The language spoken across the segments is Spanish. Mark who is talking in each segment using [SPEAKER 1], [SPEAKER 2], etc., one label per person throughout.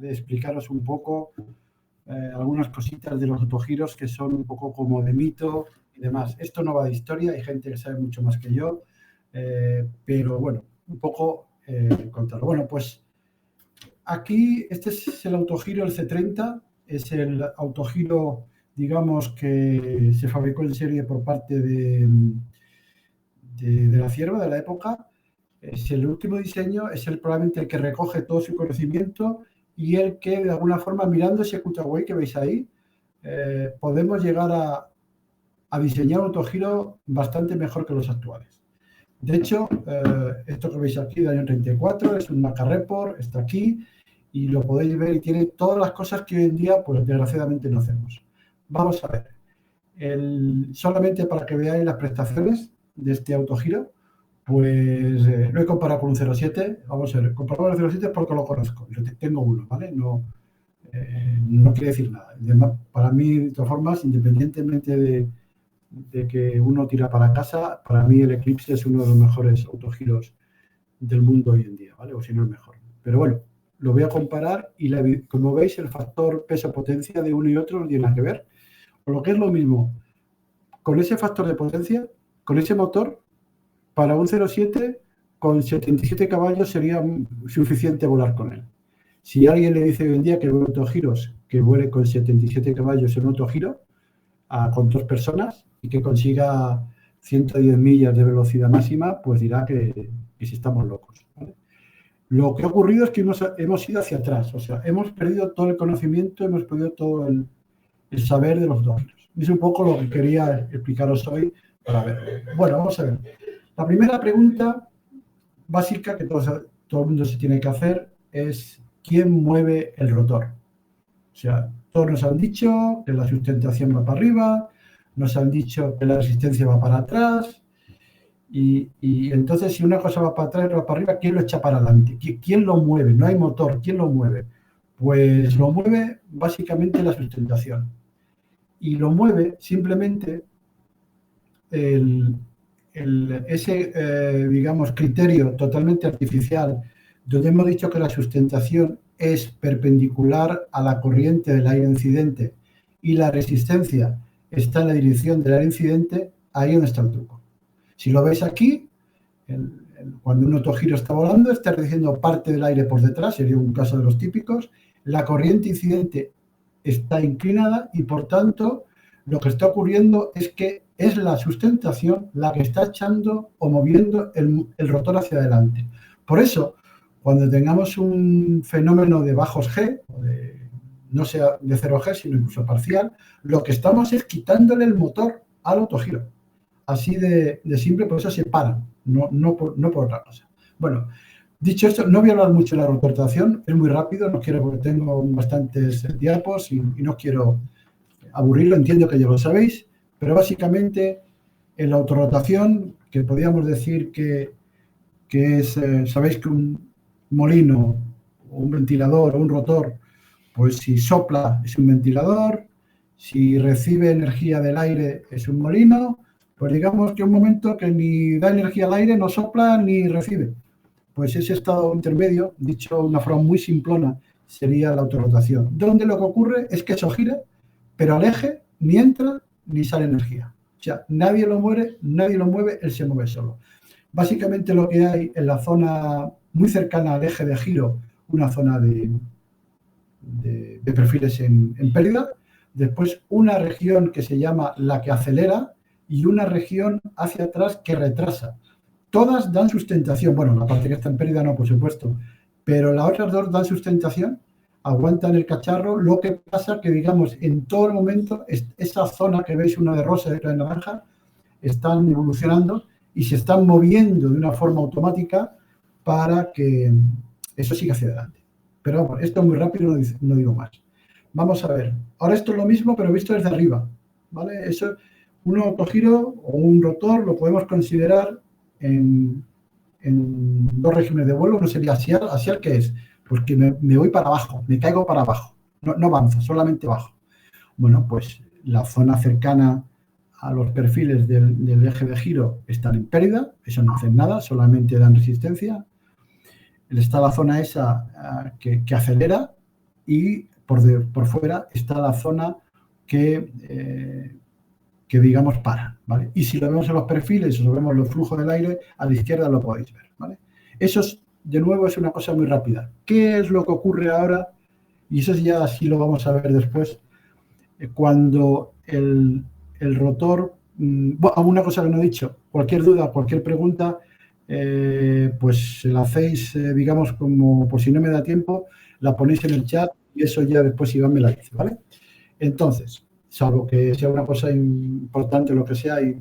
[SPEAKER 1] de explicaros un poco algunas cositas de los autogiros que son un poco como de mito y demás. Esto no va de historia, hay gente que sabe mucho más que yo, pero bueno, un poco contarlo. Bueno, pues aquí este es el autogiro, el C30, es el autogiro, digamos, que se fabricó en serie por parte de la Cierva, de la época. Es el último diseño, es probablemente el que recoge todo su conocimiento y el que, de alguna forma, mirando ese cutaway que veis ahí, podemos llegar a diseñar un autogiro bastante mejor que los actuales. De hecho, esto que veis aquí, del año 34, es un Maca Report, está aquí, y lo podéis ver y tiene todas las cosas que hoy en día, pues desgraciadamente no hacemos. Vamos a ver, solamente para que veáis las prestaciones de este autogiro, pues lo he comparado con un 07. Vamos a ver, comparado con el 07 es porque lo conozco, tengo uno, ¿vale? No quiere decir nada. Además, para mí, de todas formas, independientemente de que uno tira para casa, para mí el Eclipse es uno de los mejores autogiros del mundo hoy en día, ¿vale? O si no el mejor. Pero bueno, lo voy a comparar y como veis el factor peso-potencia de uno y otro no tiene nada que ver. Por lo que es lo mismo, con ese factor de potencia, con ese motor, para un 07 con 77 caballos sería suficiente volar con él. Si alguien le dice hoy en día que vuele autogiros, que vuele con 77 caballos en un autogiro con 2 personas y que consiga 110 millas de velocidad máxima, pues dirá que si estamos locos, ¿vale? Lo que ha ocurrido es que hemos ido hacia atrás, o sea, hemos perdido todo el conocimiento, hemos perdido todo el saber de los autogiros. Es un poco lo que quería explicaros hoy para ver. Bueno, vamos a ver. La primera pregunta básica que todo el mundo se tiene que hacer es ¿quién mueve el rotor? O sea, todos nos han dicho que la sustentación va para arriba, nos han dicho que la resistencia va para atrás y entonces si una cosa va para atrás y va para arriba, ¿quién lo echa para adelante? ¿Quién lo mueve? No hay motor, ¿quién lo mueve? Pues lo mueve básicamente la sustentación y lo mueve simplemente ese, digamos, criterio totalmente artificial, donde hemos dicho que la sustentación es perpendicular a la corriente del aire incidente y la resistencia está en la dirección del aire incidente, ahí es donde está el truco. Si lo veis aquí, cuando un autogiro está volando, está recibiendo parte del aire por detrás, sería un caso de los típicos, la corriente incidente está inclinada y, por tanto, lo que está ocurriendo es que es la sustentación la que está echando o moviendo el rotor hacia adelante. Por eso, cuando tengamos un fenómeno de bajos G, no sea de 0G, sino incluso parcial, lo que estamos es quitándole el motor al autogiro. Así de simple, por eso se paran, no por otra cosa. Bueno, dicho esto, no voy a hablar mucho de la rotación, es muy rápido, no quiero porque tengo bastantes diapos y no quiero aburrirlo, entiendo que ya lo sabéis, pero básicamente en la autorrotación, que podríamos decir que es, sabéis que un molino o un ventilador o un rotor, pues si sopla es un ventilador, si recibe energía del aire es un molino, pues digamos que un momento que ni da energía al aire, no sopla ni recibe. Pues ese estado intermedio, dicho de una forma muy simplona, sería la autorrotación, donde lo que ocurre es que eso gira, pero al eje ni entra ni sale energía. O sea, nadie lo mueve, él se mueve solo. Básicamente lo que hay en la zona muy cercana al eje de giro, una zona de perfiles en pérdida, después una región que se llama la que acelera y una región hacia atrás que retrasa. Todas dan sustentación, bueno, la parte que está en pérdida no, por supuesto, pero las otras dos dan sustentación, aguantan el cacharro. Lo que pasa que, digamos, en todo el momento, esa zona que veis, una de rosa y otra de naranja, están evolucionando y se están moviendo de una forma automática para que eso siga hacia adelante. Pero vamos, esto es muy rápido, no digo más. Vamos a ver. Ahora esto es lo mismo, pero visto desde arriba, ¿vale? Eso, un autogiro o un rotor lo podemos considerar en 2 regímenes de vuelo. Uno sería axial. ¿Axial qué es? Pues que me voy para abajo, me caigo para abajo. No avanza, solamente bajo. Bueno, pues la zona cercana a los perfiles del eje de giro están en pérdida, eso no hacen nada, solamente dan resistencia. Está la zona esa que acelera, y por fuera está la zona que digamos para, ¿vale? Y si lo vemos en los perfiles o lo vemos en los flujos del aire, a la izquierda lo podéis ver, ¿vale? Eso, de nuevo, es una cosa muy rápida. ¿Qué es lo que ocurre ahora? Y eso ya sí lo vamos a ver después. Cuando el rotor... Bueno, una cosa que no he dicho. Cualquier duda, cualquier pregunta, pues la hacéis, digamos, como por si no me da tiempo, la ponéis en el chat y eso ya después Iván me la dice, ¿vale? Entonces, salvo que sea una cosa importante o lo que sea, y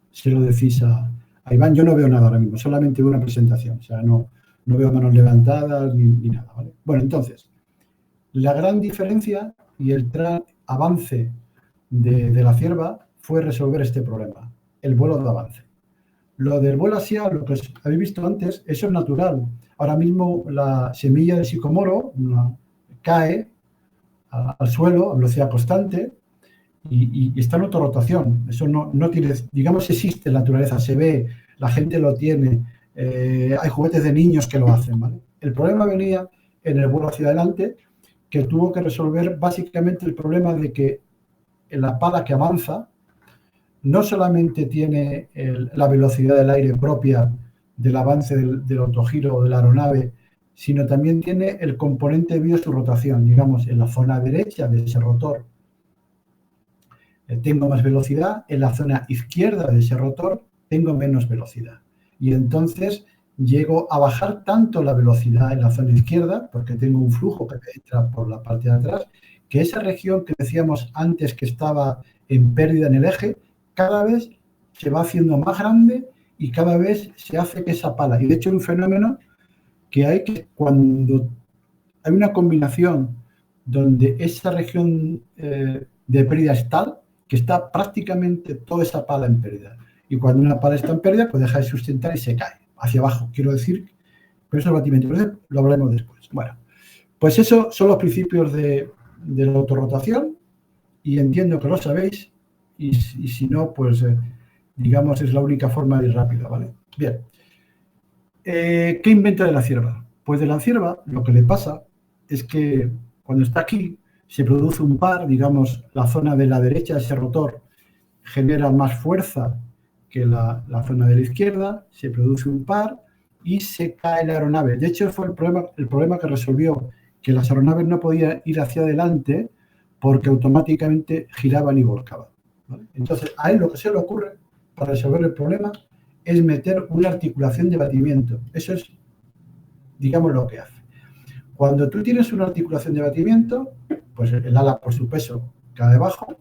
[SPEAKER 1] se lo decís a Iván. Yo no veo nada ahora mismo, solamente veo una presentación. O sea, no veo manos levantadas ni nada, ¿vale? Bueno, entonces, la gran diferencia y el gran avance de la cierva fue resolver este problema, el vuelo de avance. Lo del vuelo axial, lo que habéis visto antes, eso es natural. Ahora mismo la semilla de sicomoro cae al suelo a velocidad constante y está en autorrotación. Eso no tiene, digamos, existe en la naturaleza, se ve, la gente lo tiene, hay juguetes de niños que lo hacen, ¿vale? El problema venía en el vuelo hacia adelante, que tuvo que resolver básicamente el problema de que la pala que avanza no solamente tiene la velocidad del aire propia del avance del autogiro de la aeronave, sino también tiene el componente debido a su rotación. Digamos, en la zona derecha de ese rotor tengo más velocidad, en la zona izquierda de ese rotor tengo menos velocidad. Y entonces llego a bajar tanto la velocidad en la zona izquierda, porque tengo un flujo que entra por la parte de atrás, que esa región que decíamos antes que estaba en pérdida en el eje, cada vez se va haciendo más grande y cada vez se hace que esa pala. Y de hecho hay un fenómeno que hay que cuando hay una combinación donde esa región de pérdida es tal que está prácticamente toda esa pala en pérdida. Y cuando una pala está en pérdida, pues deja de sustentar y se cae hacia abajo. Quiero decir, pero eso es el batimiento. Pero lo hablaremos después. Bueno, pues esos son los principios de la autorrotación y entiendo que lo sabéis y si no, pues digamos es la única forma de ir rápido, ¿vale? Bien. ¿Qué inventa de la cierva? Pues de la cierva lo que le pasa es que cuando está aquí se produce un par, digamos, la zona de la derecha de ese rotor genera más fuerza que la zona de la izquierda, se produce un par y se cae la aeronave. De hecho, fue el problema que resolvió, que las aeronaves no podían ir hacia adelante porque automáticamente giraban y volcaban, ¿vale? Entonces, a él lo que se le ocurre para resolver el problema es meter una articulación de batimiento. Eso es, digamos, lo que hace. Cuando tú tienes una articulación de batimiento, pues el ala por su peso cae abajo,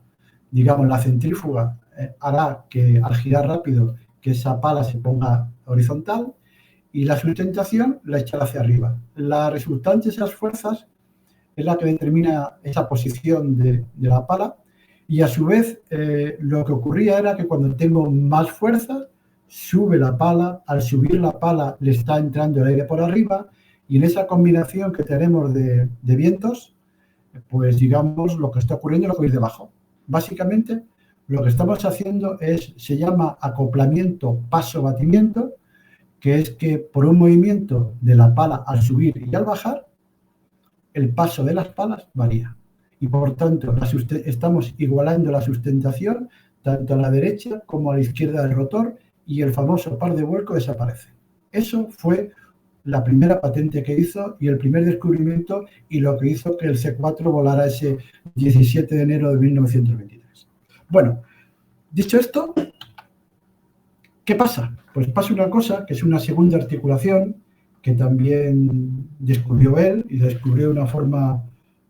[SPEAKER 1] digamos, la centrífuga hará que al girar rápido que esa pala se ponga horizontal y la sustentación la echará hacia arriba. La resultante de esas fuerzas es la que determina esa posición de la pala y a su vez lo que ocurría era que cuando tengo más fuerza sube la pala, al subir la pala le está entrando el aire por arriba y en esa combinación que tenemos de vientos, pues digamos lo que está ocurriendo es lo que veis debajo. Básicamente lo que estamos haciendo se llama acoplamiento paso-batimiento, que es que por un movimiento de la pala al subir y al bajar, el paso de las palas varía. Y por tanto estamos igualando la sustentación tanto a la derecha como a la izquierda del rotor y el famoso par de vuelco desaparece. Eso fue la primera patente que hizo y el primer descubrimiento y lo que hizo que el C4 volara ese 17 de enero de 1923. Bueno, dicho esto, ¿qué pasa? Pues pasa una cosa, que es una segunda articulación que también descubrió él y descubrió una forma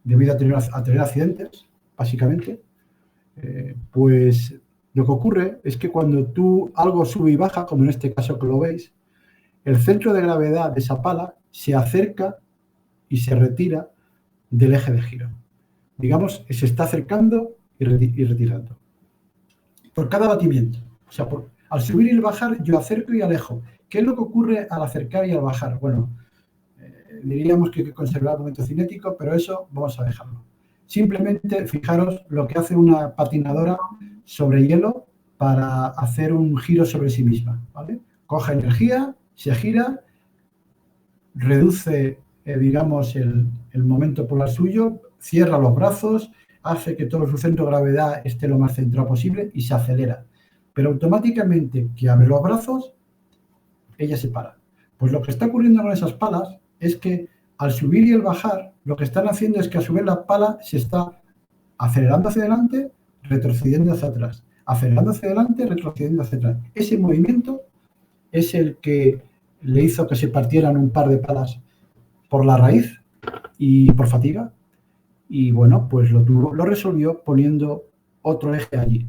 [SPEAKER 1] debido a tener accidentes, básicamente. Pues lo que ocurre es que cuando algo sube y baja, como en este caso que lo veis, el centro de gravedad de esa pala se acerca y se retira del eje de giro. Digamos, se está acercando y retirando. Por cada batimiento. O sea, al subir y al bajar, yo acerco y alejo. ¿Qué es lo que ocurre al acercar y al bajar? Bueno, diríamos que hay que conservar el momento cinético, pero eso vamos a dejarlo. Simplemente fijaros lo que hace una patinadora sobre hielo para hacer un giro sobre sí misma, ¿vale? Coge energía, se gira, reduce digamos, el momento polar suyo, cierra los brazos, hace que todo su centro de gravedad esté lo más centrado posible y se acelera. Pero automáticamente que abre los brazos, ella se para. Pues lo que está ocurriendo con esas palas es que al subir y el bajar, lo que están haciendo es que a su vez la pala se está acelerando hacia adelante, retrocediendo hacia atrás, acelerando hacia adelante, retrocediendo hacia atrás. Ese movimiento es el que le hizo que se partieran un par de palas por la raíz y por fatiga. Y bueno, pues lo resolvió poniendo otro eje allí.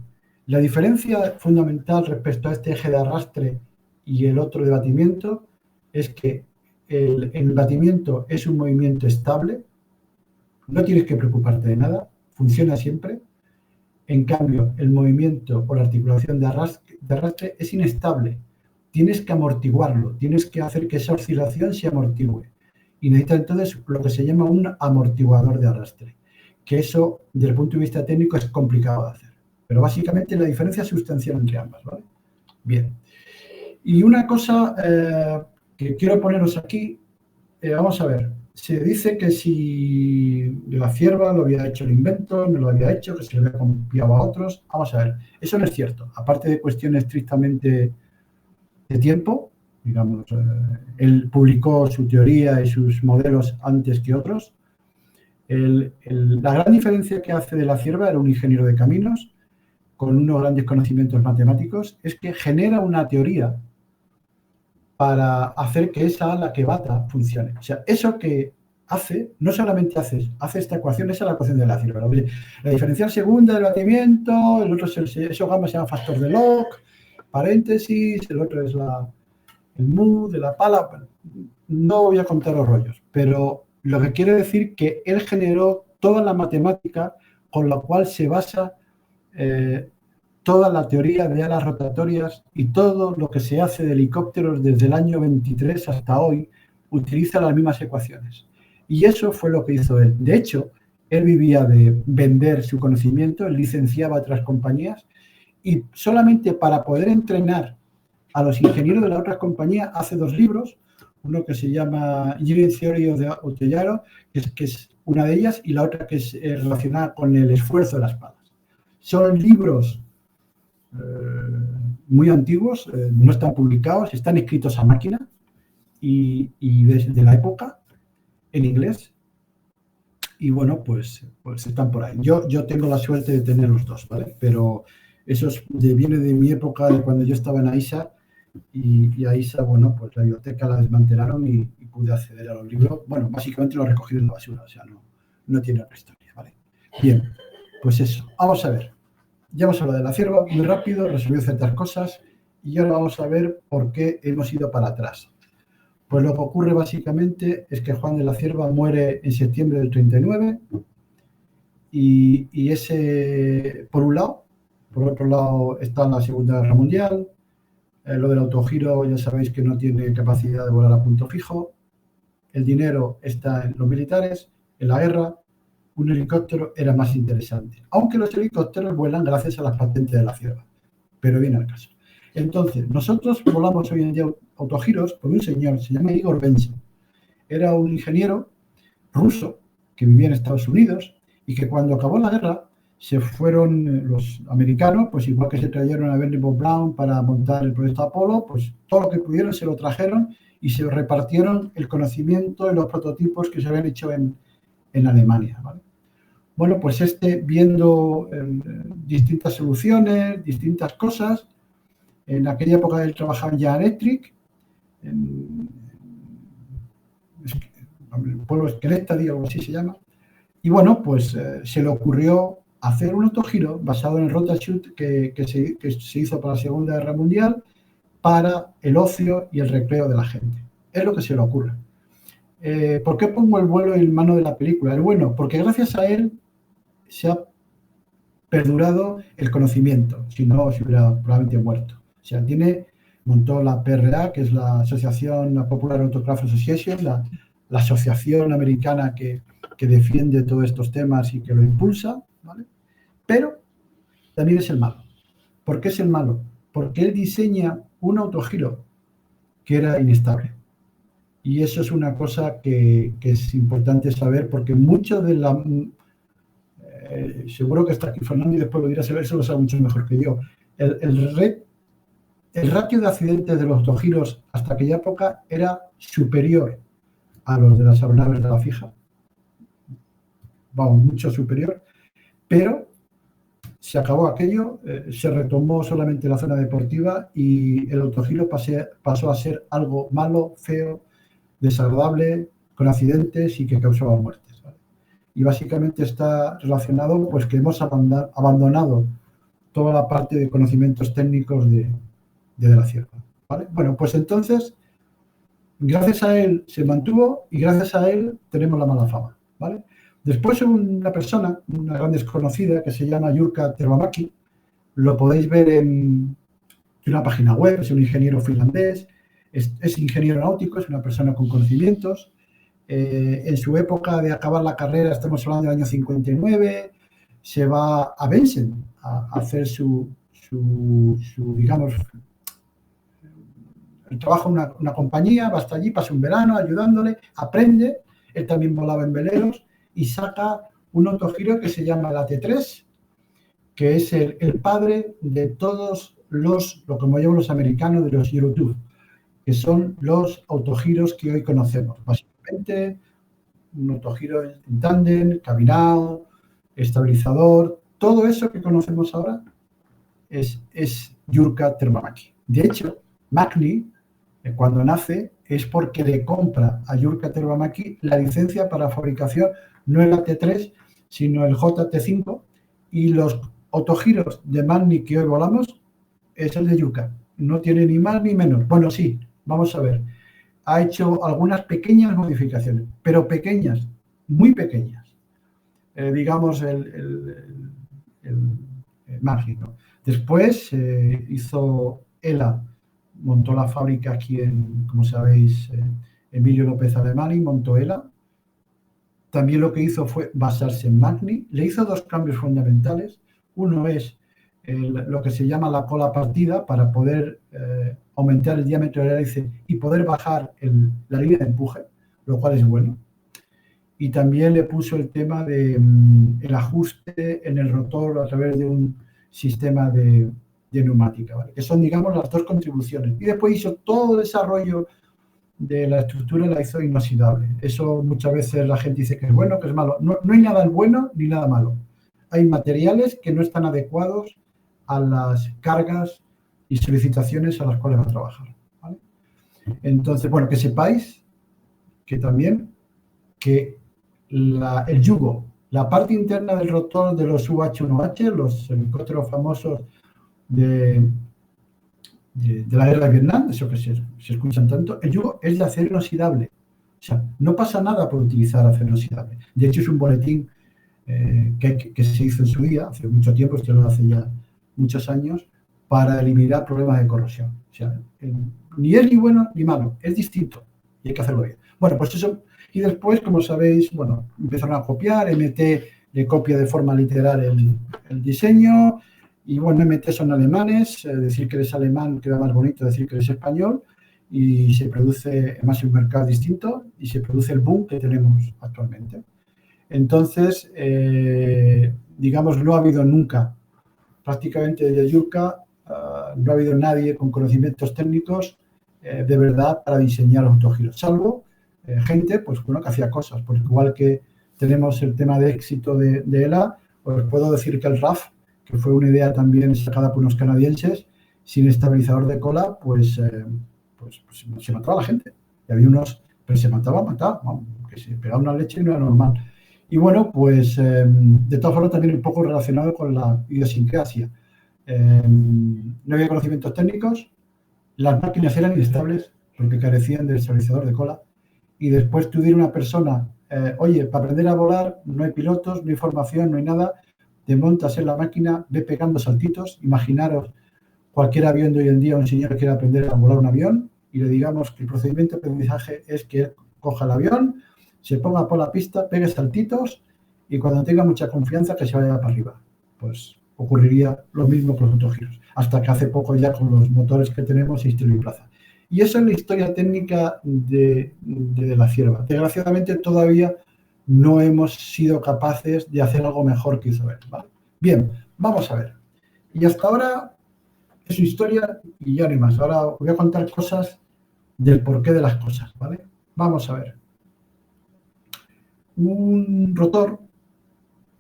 [SPEAKER 1] La diferencia fundamental respecto a este eje de arrastre y el otro de batimiento es que el batimiento es un movimiento estable, no tienes que preocuparte de nada, funciona siempre. En cambio, el movimiento o la articulación de arrastre es inestable. Tienes que amortiguarlo, tienes que hacer que esa oscilación se amortigüe. Y necesitas entonces lo que se llama un amortiguador de arrastre, que eso, desde el punto de vista técnico, es complicado de hacer. Pero básicamente la diferencia es sustancial entre ambas, ¿vale? Bien. Y una cosa que quiero poneros aquí, vamos a ver, se dice que si la Cierva lo había hecho el invento, no lo había hecho, que se le había copiado a otros. Vamos a ver, eso no es cierto. Aparte de cuestiones estrictamente de tiempo, digamos, él publicó su teoría y sus modelos antes que otros. La gran diferencia que hace de la Cierva, era un ingeniero de caminos con unos grandes conocimientos matemáticos, es que genera una teoría para hacer que esa ala que bata funcione. O sea, eso que hace, no solamente hace esta ecuación, esa es la ecuación de la Cierva. La diferencial segunda del batimiento, el otro es eso gamma se llama factor de log, paréntesis, el otro es el mu de la pala. Bueno, no voy a contar los rollos, pero lo que quiere decir que él generó toda la matemática con la cual se basa toda la teoría de alas rotatorias, y todo lo que se hace de helicópteros desde el año 23 hasta hoy utiliza las mismas ecuaciones. Y eso fue lo que hizo él. De hecho, él vivía de vender su conocimiento, él licenciaba a otras compañías, y solamente para poder entrenar a los ingenieros de las otras compañías hace 2 libros, uno que se llama Engineering Theory of the Outlier, que es una de ellas, y la otra que es relacionada con el esfuerzo de las palas. Son libros muy antiguos, no están publicados, están escritos a máquina y desde la época en inglés, y bueno, pues están por ahí. Yo tengo la suerte de tener los 2, ¿vale? Pero eso viene de mi época, de cuando yo estaba en AISA, y AISA, bueno, pues la biblioteca la desmantelaron y pude acceder a los libros. Bueno, básicamente lo recogí de la basura, o sea, no tiene otra historia, ¿vale? Bien, pues eso. Vamos a ver. Ya hemos hablado de la Cierva muy rápido, resolvió ciertas cosas, y ahora vamos a ver por qué hemos ido para atrás. Pues lo que ocurre básicamente es que Juan de la Cierva muere en septiembre del 39, y ese, por un lado. Por otro lado está la Segunda Guerra Mundial, lo del autogiro ya sabéis que no tiene capacidad de volar a punto fijo, el dinero está en los militares, en la guerra. Un helicóptero era más interesante, aunque los helicópteros vuelan gracias a las patentes de la Cierva, pero viene al caso. Entonces, nosotros volamos hoy en día autogiros por un señor, se llama Igor Benson. Era un ingeniero ruso que vivía en Estados Unidos, y que cuando acabó la guerra se fueron los americanos, pues igual que se trajeron a Wernher von Braun para montar el proyecto Apolo, pues todo lo que pudieron se lo trajeron y se repartieron el conocimiento y los prototipos que se habían hecho en Alemania, ¿vale? Bueno, pues viendo distintas soluciones, distintas cosas, en aquella época él trabajaba en General Electric, en el pueblo Esqueleta, algo así se llama, y bueno, pues se le ocurrió hacer un autogiro basado en el Rotashoot que se hizo para la Segunda Guerra Mundial para el ocio y el recreo de la gente. Es lo que se le ocurre. ¿Por qué pongo el vuelo en mano de la película? Bueno, porque gracias a él se ha perdurado el conocimiento, si no se hubiera probablemente muerto. O sea, montó la PRA, que es la Asociación Popular Autograph Association, la asociación americana que defiende todos estos temas y que lo impulsa, ¿vale? Pero también es el malo. ¿Por qué es el malo? Porque él diseña un autogiro que era inestable. Y eso es una cosa que es importante saber, porque mucho de la... seguro que está aquí Fernando y después lo dirá, eso lo sabe mucho mejor que yo. El ratio de accidentes de los autogiros hasta aquella época era superior a los de las aeronaves de la fija. Vamos, mucho superior. Pero se acabó aquello, se retomó solamente la zona deportiva y el autogiro pasó a ser algo malo, feo, desagradable, con accidentes y que causaba muertes, ¿vale? Y básicamente está relacionado, pues, que hemos abandonado toda la parte de conocimientos técnicos de la cierta, ¿vale? Bueno, pues entonces, gracias a él se mantuvo y gracias a él tenemos la mala fama, ¿vale? Después una persona, una gran desconocida, que se llama Jukka Tervamäki, lo podéis ver en una página web, es un ingeniero finlandés, es ingeniero náutico, es una persona con conocimientos. En su época de acabar la carrera, estamos hablando del año 59, se va a Bensen a hacer su digamos, el trabajo en una compañía, va hasta allí, pasa un verano ayudándole, aprende, él también volaba en veleros y saca un autogiro que se llama el AT3, que es el padre de todos lo como llaman los americanos, de los Eurotube, que son los autogiros que hoy conocemos. Básicamente, un autogiro en tándem, cabinado, estabilizador, todo eso que conocemos ahora es Jukka Tervamäki. De hecho, Magni, cuando nace, es porque le compra a Jukka Tervamäki la licencia para fabricación, no el AT3, sino el JT5, y los autogiros de Magni que hoy volamos es el de Jukka. No tiene ni más ni menos. Bueno, sí, vamos a ver. Ha hecho algunas pequeñas modificaciones, pero pequeñas, muy pequeñas. Digamos, el Magni, ¿no? Después hizo ELA, montó la fábrica aquí como sabéis, Emilio López Alemany montó ELA. También lo que hizo fue basarse en Magni. Le hizo dos cambios fundamentales. Uno es lo que se llama la cola partida, para poder aumentar el diámetro del hélice y poder bajar la línea de empuje, lo cual es bueno. Y también le puso el tema del ajuste en el rotor a través de un sistema de neumática, ¿vale? Que son, digamos, las dos contribuciones. Y después hizo todo el desarrollo de la estructura, la hizo inoxidable. Eso muchas veces la gente dice que es bueno, que es malo. No hay nada bueno ni nada malo. Hay materiales que no están adecuados a las cargas y solicitaciones a las cuales va a trabajar, ¿vale? Entonces, bueno, que sepáis que también el yugo, la parte interna del rotor de los UH-1H, los helicópteros famosos de la guerra de Vietnam, eso que se escuchan tanto, el yugo es de acero inoxidable. O sea, no pasa nada por utilizar acero inoxidable. De hecho, es un boletín que se hizo en su día, hace mucho tiempo, esto lo hace ya muchos años, para eliminar problemas de corrosión. O sea, ni es ni bueno ni malo, es distinto y hay que hacerlo bien. Bueno, pues eso. Y después, como sabéis, bueno, empezaron a copiar, MT le copia de forma literal el diseño, y bueno, MT son alemanes, decir que eres alemán queda más bonito decir que eres español, y se produce, además, un mercado distinto, y se produce el boom que tenemos actualmente. Entonces, digamos, no ha habido nunca, prácticamente desde Jukka, no ha habido nadie con conocimientos técnicos de verdad para diseñar autogiros, salvo gente, pues bueno, que hacía cosas, porque igual que tenemos el tema de éxito de ELA, os puedo decir que el RAF, que fue una idea también sacada por unos canadienses, sin estabilizador de cola, pues se mataba la gente. Y había unos, pero se mataba, que se pegaba una leche y no era normal. Y bueno, pues de todas formas también un poco relacionado con la idiosincrasia. No había conocimientos técnicos, las máquinas eran inestables porque carecían del estabilizador de cola. Y después tú dirás a una persona, oye, para aprender a volar no hay pilotos, no hay formación, no hay nada, te montas en la máquina, ve pegando saltitos. Imaginaros cualquier avión de hoy en día, un señor quiere aprender a volar un avión y le digamos que el procedimiento de aprendizaje es que él coja el avión, se ponga por la pista, pegue saltitos y cuando tenga mucha confianza que se vaya para arriba. Pues ocurriría lo mismo con los autogiros. Hasta que hace poco ya con los motores que tenemos se instaló en plaza. Y eso es la historia técnica de la cierva. Desgraciadamente todavía no hemos sido capaces de hacer algo mejor que hizo él, ¿vale? Bien, vamos a ver. Y hasta ahora es su historia y ya no hay más. Ahora os voy a contar cosas del porqué de las cosas, ¿vale? Vamos a ver. Un rotor,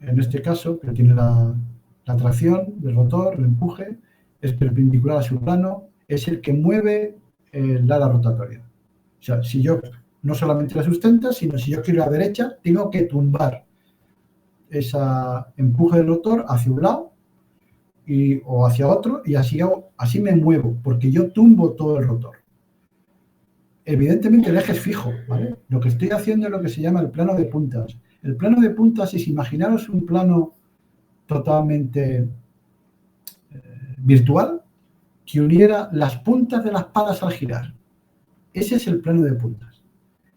[SPEAKER 1] en este caso, que tiene la tracción del rotor, el empuje, es perpendicular a su plano, es el que mueve el ala rotatoria. O sea, si yo no solamente la sustenta, sino si yo quiero ir a la derecha, tengo que tumbar ese empuje del rotor hacia un lado o hacia otro, y así me muevo, porque yo tumbo todo el rotor. Evidentemente el eje es fijo, ¿vale? Lo que estoy haciendo es lo que se llama el plano de puntas. El plano de puntas es, imaginaros un plano totalmente virtual que uniera las puntas de las palas al girar. Ese es el plano de puntas.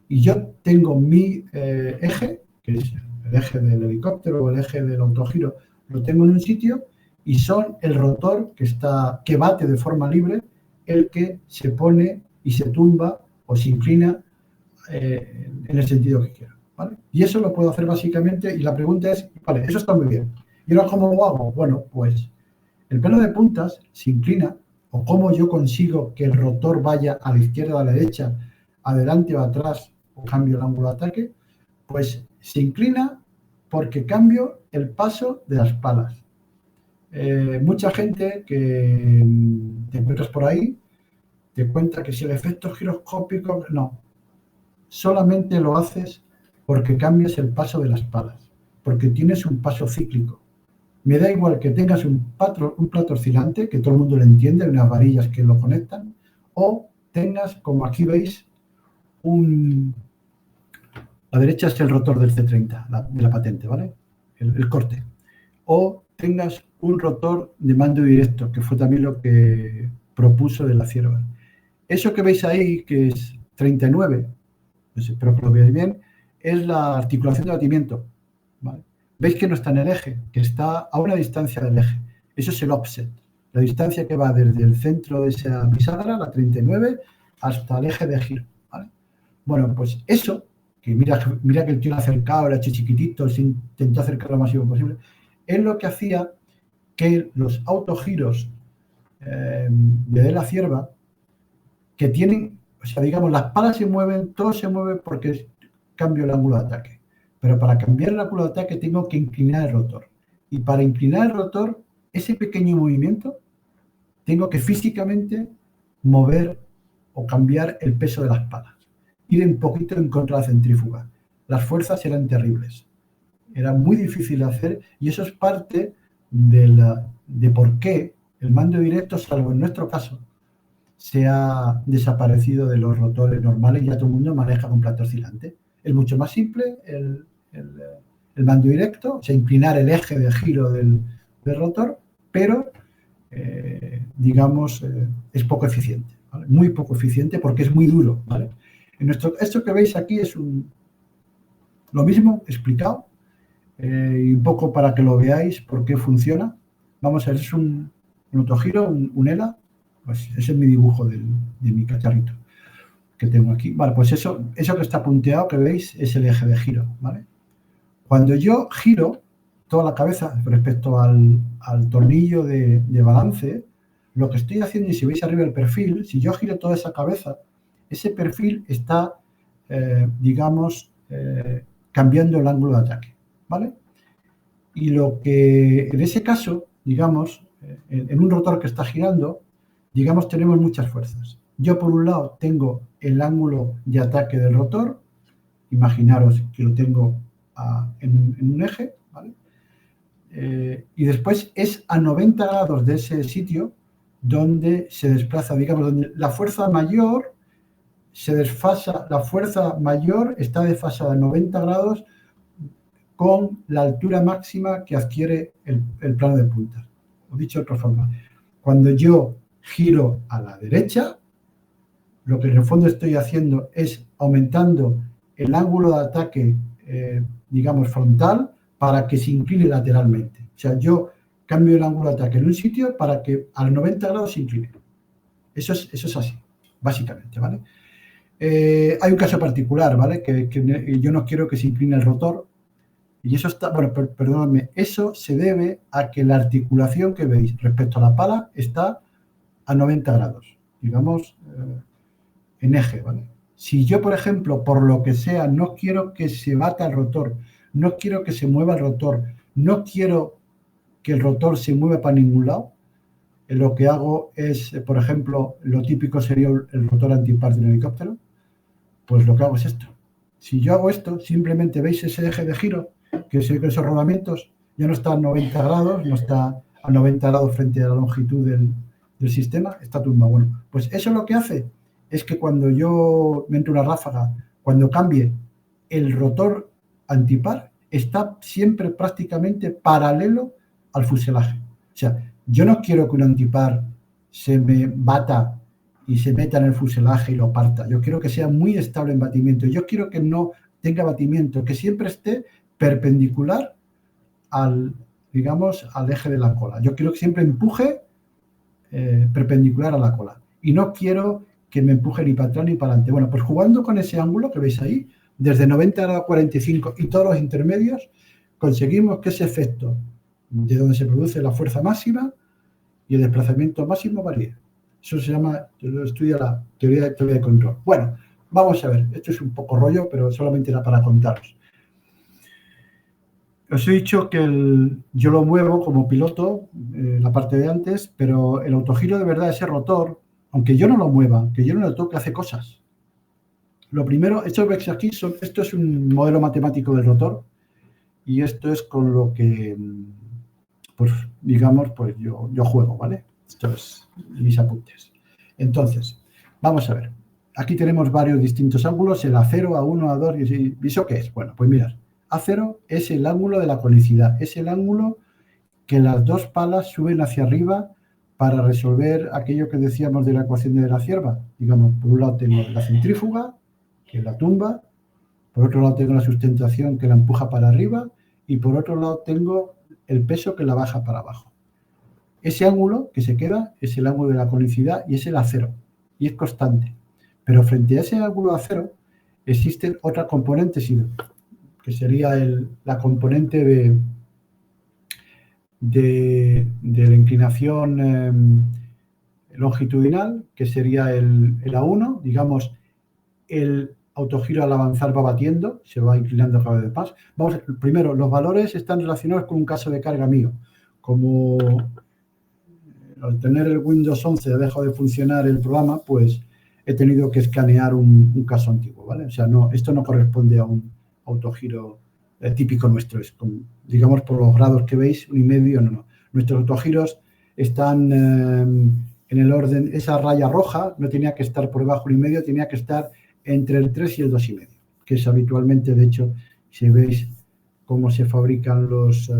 [SPEAKER 1] Y yo tengo mi eje, que es el eje del helicóptero o el eje del autogiro, lo tengo en un sitio y son el rotor que bate de forma libre, el que se pone y se tumba o se inclina en el sentido que quiero, ¿vale? Y eso lo puedo hacer básicamente, y la pregunta es, vale, eso está muy bien. ¿Y ahora cómo lo hago? Bueno, pues el plano de puntas se inclina, o cómo yo consigo que el rotor vaya a la izquierda o a la derecha, adelante o atrás, o cambio el ángulo de ataque, pues se inclina porque cambio el paso de las palas. Mucha gente que te encuentras por ahí te cuenta que si el efecto giroscópico, no, solamente lo haces porque cambias el paso de las palas, porque tienes un paso cíclico. Me da igual que tengas un plato oscilante, que todo el mundo lo entiende, unas varillas que lo conectan, o tengas, como aquí veis, la derecha es el rotor del C30, de la patente, ¿vale? El corte. O tengas un rotor de mando directo, que fue también lo que propuso de la cierva. Eso que veis ahí, que es 39, pues espero que lo veáis bien, es la articulación de batimiento, ¿vale? Veis que no está en el eje, que está a una distancia del eje. Eso es el offset, la distancia que va desde el centro de esa bisagra, la 39, hasta el eje de giro, ¿vale? Bueno, pues eso, que mira que el tío lo ha acercado, era chiquitito, se intentó acercar lo máximo posible, es lo que hacía que los autogiros de la cierva, que tienen, o sea, digamos, las palas se mueven, todo se mueve porque cambio el ángulo de ataque. Pero para cambiar el ángulo de ataque tengo que inclinar el rotor. Y para inclinar el rotor, ese pequeño movimiento, tengo que físicamente mover o cambiar el peso de las palas. Ir un poquito en contra de la centrífuga. Las fuerzas eran terribles. Era muy difícil de hacer y eso es parte de por qué el mando directo, salvo en nuestro caso, se ha desaparecido de los rotores normales y ya todo el mundo maneja con plato oscilante. Es mucho más simple el mando directo, o sea, inclinar el eje de giro del rotor, pero, digamos, es poco eficiente, ¿vale? Muy poco eficiente porque es muy duro, ¿vale? Esto que veis aquí es lo mismo explicado, y un poco para que lo veáis por qué funciona. Vamos a ver, es un autogiro, un ELA, pues ese es mi dibujo de mi cacharrito que tengo aquí. Vale, pues eso que está punteado, que veis, es el eje de giro, ¿vale? Cuando yo giro toda la cabeza respecto al tornillo de balance, lo que estoy haciendo, y si veis arriba el perfil, si yo giro toda esa cabeza, ese perfil está, digamos, cambiando el ángulo de ataque, ¿vale? Y lo que en ese caso, digamos, en un rotor que está girando, digamos, tenemos muchas fuerzas. Yo, por un lado, tengo el ángulo de ataque del rotor. Imaginaros que lo tengo en un eje, ¿vale? Y después es a 90 grados de ese sitio donde se desplaza, digamos, donde la fuerza mayor se desfasa, la fuerza mayor está desfasada a 90 grados con la altura máxima que adquiere el plano de puntas. O dicho de otra forma, cuando yo giro a la derecha, lo que en el fondo estoy haciendo es aumentando el ángulo de ataque, digamos, frontal, para que se incline lateralmente. O sea, yo cambio el ángulo de ataque en un sitio para que a 90 grados se incline. Eso es así, básicamente, ¿vale? Hay un caso particular, ¿vale? Que yo no quiero que se incline el rotor. Y eso está, bueno, perdóname, eso se debe a que la articulación que veis respecto a la pala está a 90 grados, digamos, en eje, ¿vale? Si yo, por ejemplo, por lo que sea, no quiero que se bata el rotor, no quiero que se mueva el rotor, no quiero que el rotor se mueva para ningún lado, lo que hago es, por ejemplo, lo típico sería el rotor antipar de un helicóptero, pues lo que hago es esto. Si yo hago esto, simplemente veis ese eje de giro, que esos rodamientos ya no está a 90 grados, no está a 90 grados frente a la longitud del sistema, está tumbado. Bueno, pues eso lo que hace es que cuando yo me entre una ráfaga, cuando cambie el rotor antipar, está siempre prácticamente paralelo al fuselaje. O sea, yo no quiero que un antipar se me bata y se meta en el fuselaje y lo parta. Yo quiero que sea muy estable en batimiento. Yo quiero que no tenga batimiento, que siempre esté perpendicular al, digamos, al eje de la cola. Yo quiero que siempre empuje perpendicular a la cola. Y no quiero que me empuje ni para atrás ni para adelante. Bueno, pues jugando con ese ángulo que veis ahí, desde 90 grados a 45 y todos los intermedios, conseguimos que ese efecto de donde se produce la fuerza máxima y el desplazamiento máximo varíe. Eso se llama, lo estudia la teoría de control. Bueno, vamos a ver, esto es un poco rollo, pero solamente era para contaros. Os he dicho que yo lo muevo como piloto, la parte de antes, pero el autogiro de verdad, ese rotor, aunque yo no lo mueva, que yo no lo toque, hace cosas. Lo primero, esto que veis aquí, esto es un modelo matemático del rotor y esto es con lo que, pues digamos, pues yo juego, ¿vale? Esto es mis apuntes. Entonces, vamos a ver. Aquí tenemos varios distintos ángulos, el A0, A1, A2, ¿y eso qué es? Bueno, pues mirad, A0 es el ángulo de la conicidad, es el ángulo que las dos palas suben hacia arriba para resolver aquello que decíamos de la ecuación de la cierva. Digamos, por un lado tengo la centrífuga, que la tumba, por otro lado tengo la sustentación que la empuja para arriba y por otro lado tengo el peso que la baja para abajo. Ese ángulo que se queda es el ángulo de la conicidad y es el A0 y es constante. Pero frente a ese ángulo A0 existen otras componentes que sería la componente de la inclinación longitudinal, que sería el A1, digamos, el autogiro al avanzar va batiendo, se va inclinando cada vez más. Vamos, primero, los valores están relacionados con un caso de carga mío. Como al tener el Windows 11 ha dejado de funcionar el programa, pues he tenido que escanear un caso antiguo, ¿vale? O sea, no, esto no corresponde a un autogiro típico nuestro, es como, digamos, por los grados que veis, 1,5, no. Nuestros autogiros están en el orden, esa raya roja no tenía que estar por debajo de 1,5, tenía que estar entre el 3 y el 2,5, que es habitualmente, de hecho, si veis cómo se fabrican los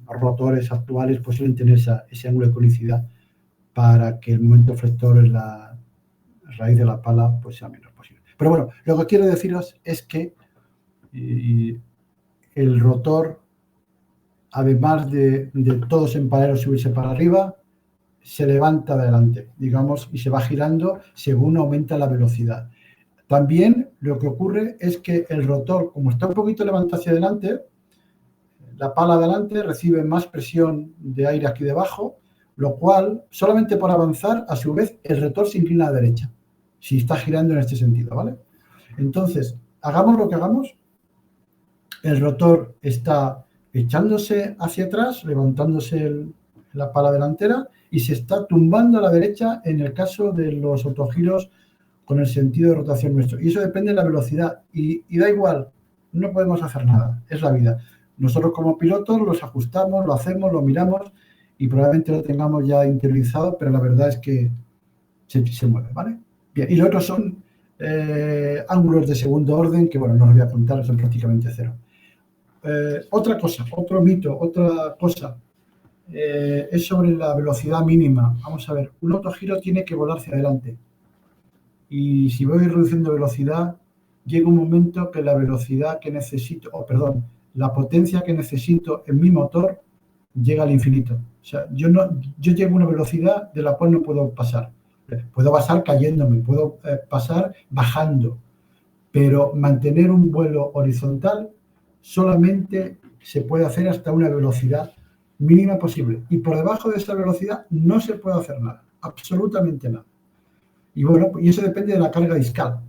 [SPEAKER 1] rotores actuales, pues suelen tener ese ángulo de conicidad para que el momento flector en la raíz de la pala pues sea menos posible. Pero bueno, lo que quiero deciros es que el rotor, además de todos en paralelo subirse para arriba, se levanta adelante, digamos, y se va girando según aumenta la velocidad. También lo que ocurre es que el rotor, como está un poquito levantado hacia adelante, la pala adelante recibe más presión de aire aquí debajo, lo cual, solamente por avanzar, a su vez, el rotor se inclina a la derecha, si está girando en este sentido, ¿vale? Entonces, hagamos lo que hagamos, el rotor está echándose hacia atrás, levantándose la pala delantera y se está tumbando a la derecha en el caso de los autogiros con el sentido de rotación nuestro. Y eso depende de la velocidad. Y da igual, no podemos hacer nada, es la vida. Nosotros como pilotos los ajustamos, lo hacemos, lo miramos y probablemente lo tengamos ya interiorizado, pero la verdad es que se mueve, ¿vale? Bien, y los otros son ángulos de segundo orden que, bueno, no os voy a contar, son prácticamente cero. Otra cosa, otro mito, otra cosa es sobre la velocidad mínima. Vamos a ver, un autogiro tiene que volar hacia adelante y si voy reduciendo velocidad llega un momento que la velocidad que necesito, la potencia que necesito en mi motor llega al infinito. O sea, yo llego a una velocidad de la cual no puedo pasar. Puedo pasar cayéndome, puedo pasar bajando, pero mantener un vuelo horizontal solamente se puede hacer hasta una velocidad mínima posible. Y por debajo de esa velocidad no se puede hacer nada, absolutamente nada. Y bueno, y eso depende de la carga discal.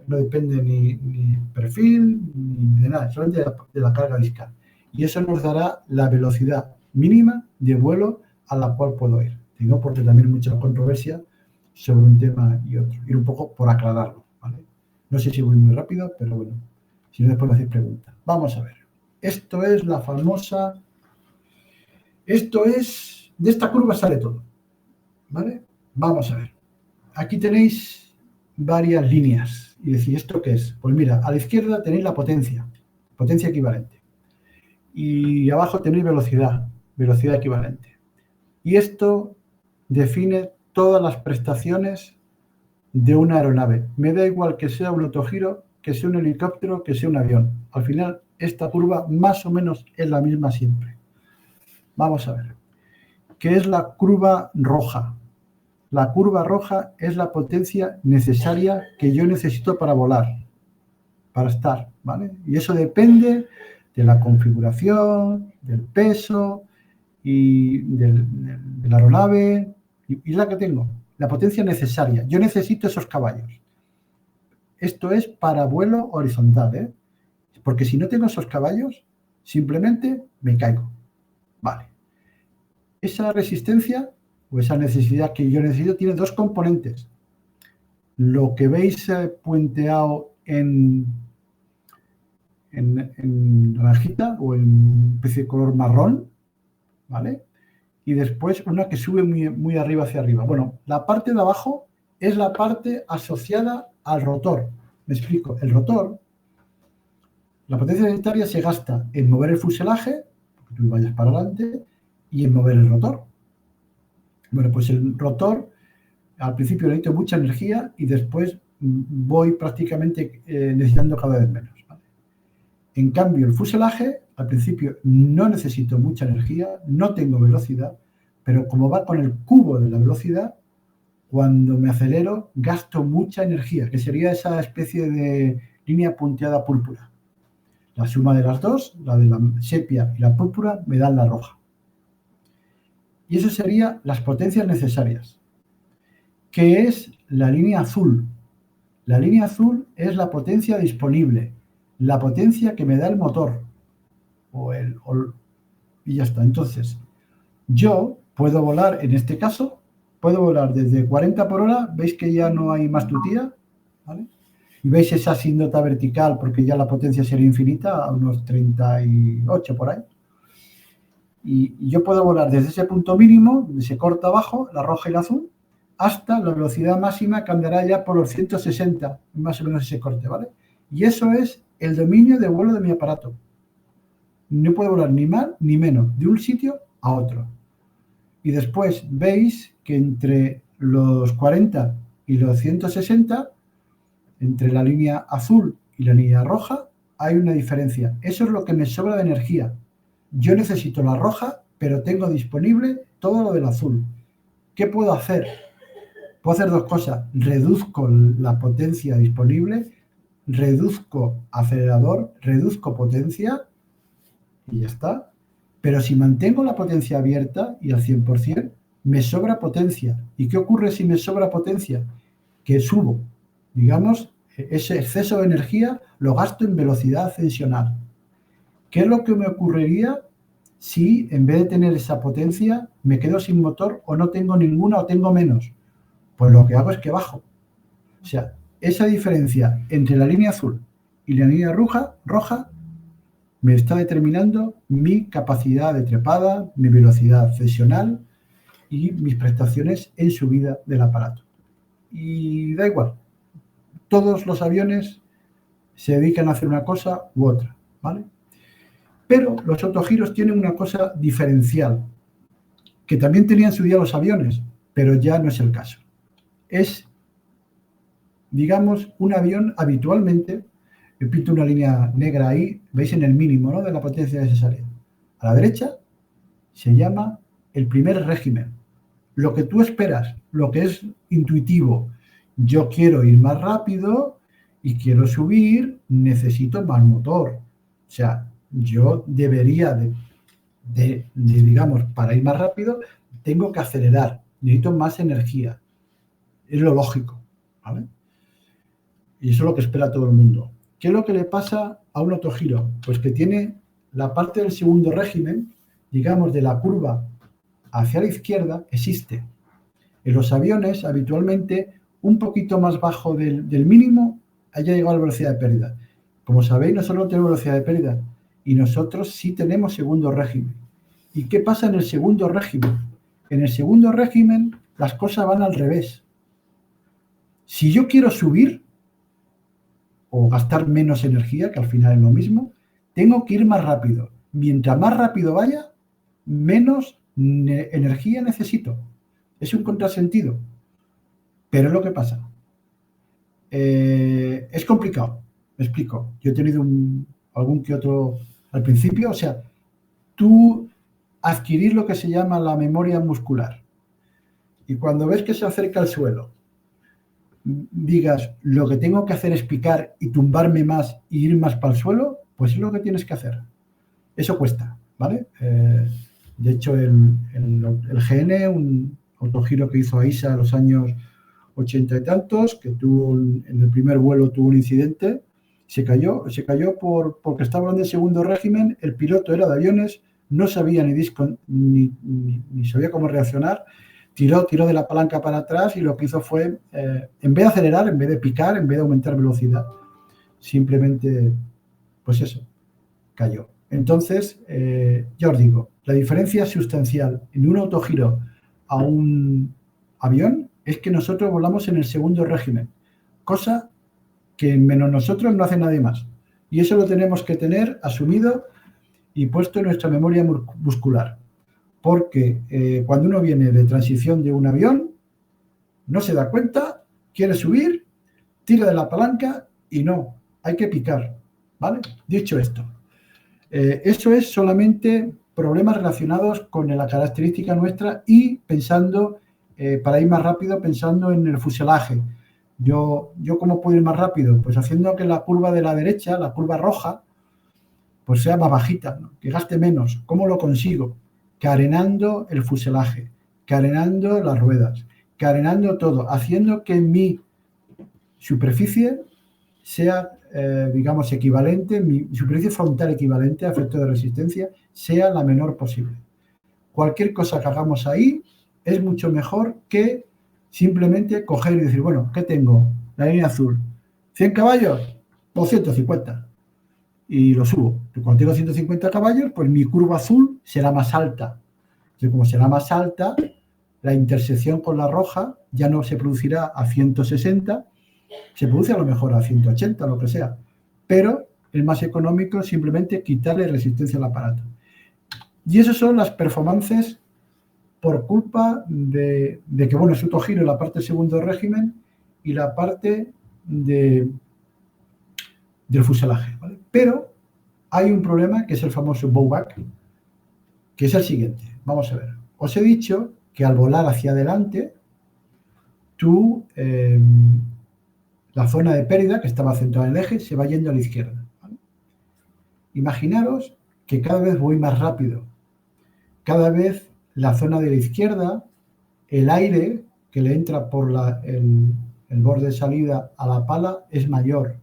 [SPEAKER 1] No depende ni perfil ni de nada, solamente de la carga discal. Y eso nos dará la velocidad mínima de vuelo a la cual puedo ir. Digo, porque también hay mucha controversia sobre un tema y otro. Ir un poco por aclararlo, ¿vale? No sé si voy muy rápido, pero bueno, si no después me hacéis preguntas. Vamos a ver. Esto es la famosa... Esto es... De esta curva sale todo, ¿vale? Vamos a ver. Aquí tenéis varias líneas. Y decís, ¿esto qué es? Pues mira, a la izquierda tenéis la potencia equivalente. Y abajo tenéis velocidad equivalente. Y esto define todas las prestaciones de una aeronave. Me da igual que sea un autogiro, que sea un helicóptero, que sea un avión. Al final, esta curva más o menos es la misma siempre. Vamos a ver. ¿Qué es la curva roja? La curva roja es la potencia necesaria que yo necesito para volar, para estar, ¿vale? Y eso depende de la configuración, del peso y de la aeronave, y es la que tengo, la potencia necesaria. Yo necesito esos caballos. Esto es para vuelo horizontal, ¿eh? Porque si no tengo esos caballos, simplemente me caigo. Vale. Esa resistencia o esa necesidad que yo necesito tiene dos componentes. Lo que veis puenteado en naranjita o en especie de color marrón, ¿vale? Y después una que sube muy, muy arriba hacia arriba. Bueno, la parte de abajo es la parte asociada al rotor. Me explico. El rotor, la potencia necesaria se gasta en mover el fuselaje, que tú vayas para adelante, y en mover el rotor. Bueno, pues el rotor, al principio necesito mucha energía y después voy prácticamente necesitando cada vez menos, ¿vale? En cambio, el fuselaje, al principio no necesito mucha energía, no tengo velocidad, pero como va con el cubo de la velocidad, cuando me acelero gasto mucha energía, que sería esa especie de línea punteada púrpura. La suma de las dos, la de la sepia y la púrpura, me dan la roja. Y eso serían las potencias necesarias. ¿Qué es la línea azul? La línea azul es la potencia disponible, la potencia que me da el motor. Y ya está. Entonces, yo puedo volar, en este caso, puedo volar desde 40 por hora, veis que ya no hay más tutía, ¿vale? Y veis esa asíntota vertical, porque ya la potencia sería infinita, a unos 38 por ahí. Y yo puedo volar desde ese punto mínimo, donde se corta abajo, la roja y la azul, hasta la velocidad máxima que andará ya por los 160, más o menos ese corte, ¿vale? Y eso es el dominio de vuelo de mi aparato. No puedo volar ni más ni menos, de un sitio a otro. Y después veis que entre los 40 y los 160, entre la línea azul y la línea roja, hay una diferencia. Eso es lo que me sobra de energía. Yo necesito la roja, pero tengo disponible todo lo del azul. ¿Qué puedo hacer? Puedo hacer dos cosas. Reduzco la potencia disponible, reduzco acelerador, reduzco potencia y ya está. Pero si mantengo la potencia abierta y al 100%, me sobra potencia. ¿Y qué ocurre si me sobra potencia? Que subo. Digamos, ese exceso de energía lo gasto en velocidad ascensional. ¿Qué es lo que me ocurriría si en vez de tener esa potencia me quedo sin motor o no tengo ninguna o tengo menos? Pues lo que hago es que bajo. O sea, esa diferencia entre la línea azul y la línea roja me está determinando mi capacidad de trepada, mi velocidad ascensional y mis prestaciones en subida del aparato. Y da igual. Todos los aviones se dedican a hacer una cosa u otra, ¿vale? Pero los autogiros tienen una cosa diferencial, que también tenían en su día los aviones, pero ya no es el caso. Es, digamos, un avión habitualmente, yo pinto una línea negra ahí, veis en el mínimo, ¿no?, de la potencia necesaria. A la derecha se llama el primer régimen. lo que tú esperas, lo que es intuitivo. Yo quiero ir más rápido y quiero subir, necesito más motor. O sea, yo debería digamos, para ir más rápido, tengo que acelerar, necesito más energía. Es lo lógico, ¿vale? Y eso es lo que espera todo el mundo. ¿Qué es lo que le pasa a un autogiro? Pues que tiene la parte del segundo régimen, digamos, de la curva hacia la izquierda, existe. En los aviones, habitualmente, un poquito más bajo del mínimo, haya llegado a la velocidad de pérdida. Como sabéis, nosotros no tenemos velocidad de pérdida y nosotros sí tenemos segundo régimen. ¿Y qué pasa en el segundo régimen? En el segundo régimen las cosas van al revés. Si yo quiero subir o gastar menos energía, que al final es lo mismo, tengo que ir más rápido. Mientras más rápido vaya, menos energía necesito. Es un contrasentido, pero es lo que pasa. Es complicado, me explico. Yo he tenido algún que otro al principio, o sea, tú adquirir lo que se llama la memoria muscular y cuando ves que se acerca al suelo, digas, lo que tengo que hacer es picar y tumbarme más e ir más para el suelo, pues es lo que tienes que hacer. Eso cuesta, ¿vale? De hecho, el GN, un autogiro que hizo AISA a los años 80 y tantos, que en el primer vuelo tuvo un incidente, se cayó porque estaba en el segundo régimen, el piloto era de aviones, no sabía ni sabía cómo reaccionar, tiró de la palanca para atrás y lo que hizo fue, en vez de acelerar, en vez de picar, en vez de aumentar velocidad, simplemente, pues eso, cayó. Entonces, ya os digo, la diferencia sustancial en un autogiro a un avión es que nosotros volamos en el segundo régimen, cosa que menos nosotros no hace nadie más. Y eso lo tenemos que tener asumido y puesto en nuestra memoria muscular. Porque cuando uno viene de transición de un avión, no se da cuenta, quiere subir, tira de la palanca y no, hay que picar, ¿vale? Dicho esto, eso es solamente problemas relacionados con la característica nuestra y pensando, para ir más rápido, pensando en el fuselaje. Yo ¿cómo puedo ir más rápido? Pues haciendo que la curva de la derecha, la curva roja, pues sea más bajita, ¿no? Que gaste menos. ¿Cómo lo consigo? Carenando el fuselaje, carenando las ruedas, carenando todo, haciendo que mi superficie sea, digamos, equivalente, mi superficie frontal equivalente a efecto de resistencia sea la menor posible. Cualquier cosa que hagamos ahí es mucho mejor que simplemente coger y decir, bueno, ¿qué tengo? La línea azul, 100 caballos o 150 y lo subo. Cuando tengo 150 caballos, pues mi curva azul será más alta. Entonces, como será más alta, la intersección con la roja ya no se producirá a 160, se produce a lo mejor a 180, lo que sea, pero es más económico simplemente quitarle resistencia al aparato. Y esas son las performances por culpa de que, bueno, es autogiro la parte del segundo régimen y la parte del fuselaje, ¿vale? Pero hay un problema que es el famoso bowback, que es el siguiente. Vamos a ver. Os he dicho que al volar hacia adelante, la zona de pérdida, que estaba centrada en el eje, se va yendo a la izquierda, ¿vale? Imaginaros que cada vez voy más rápido. Cada vez la zona de la izquierda, el aire que le entra por el borde de salida a la pala es mayor,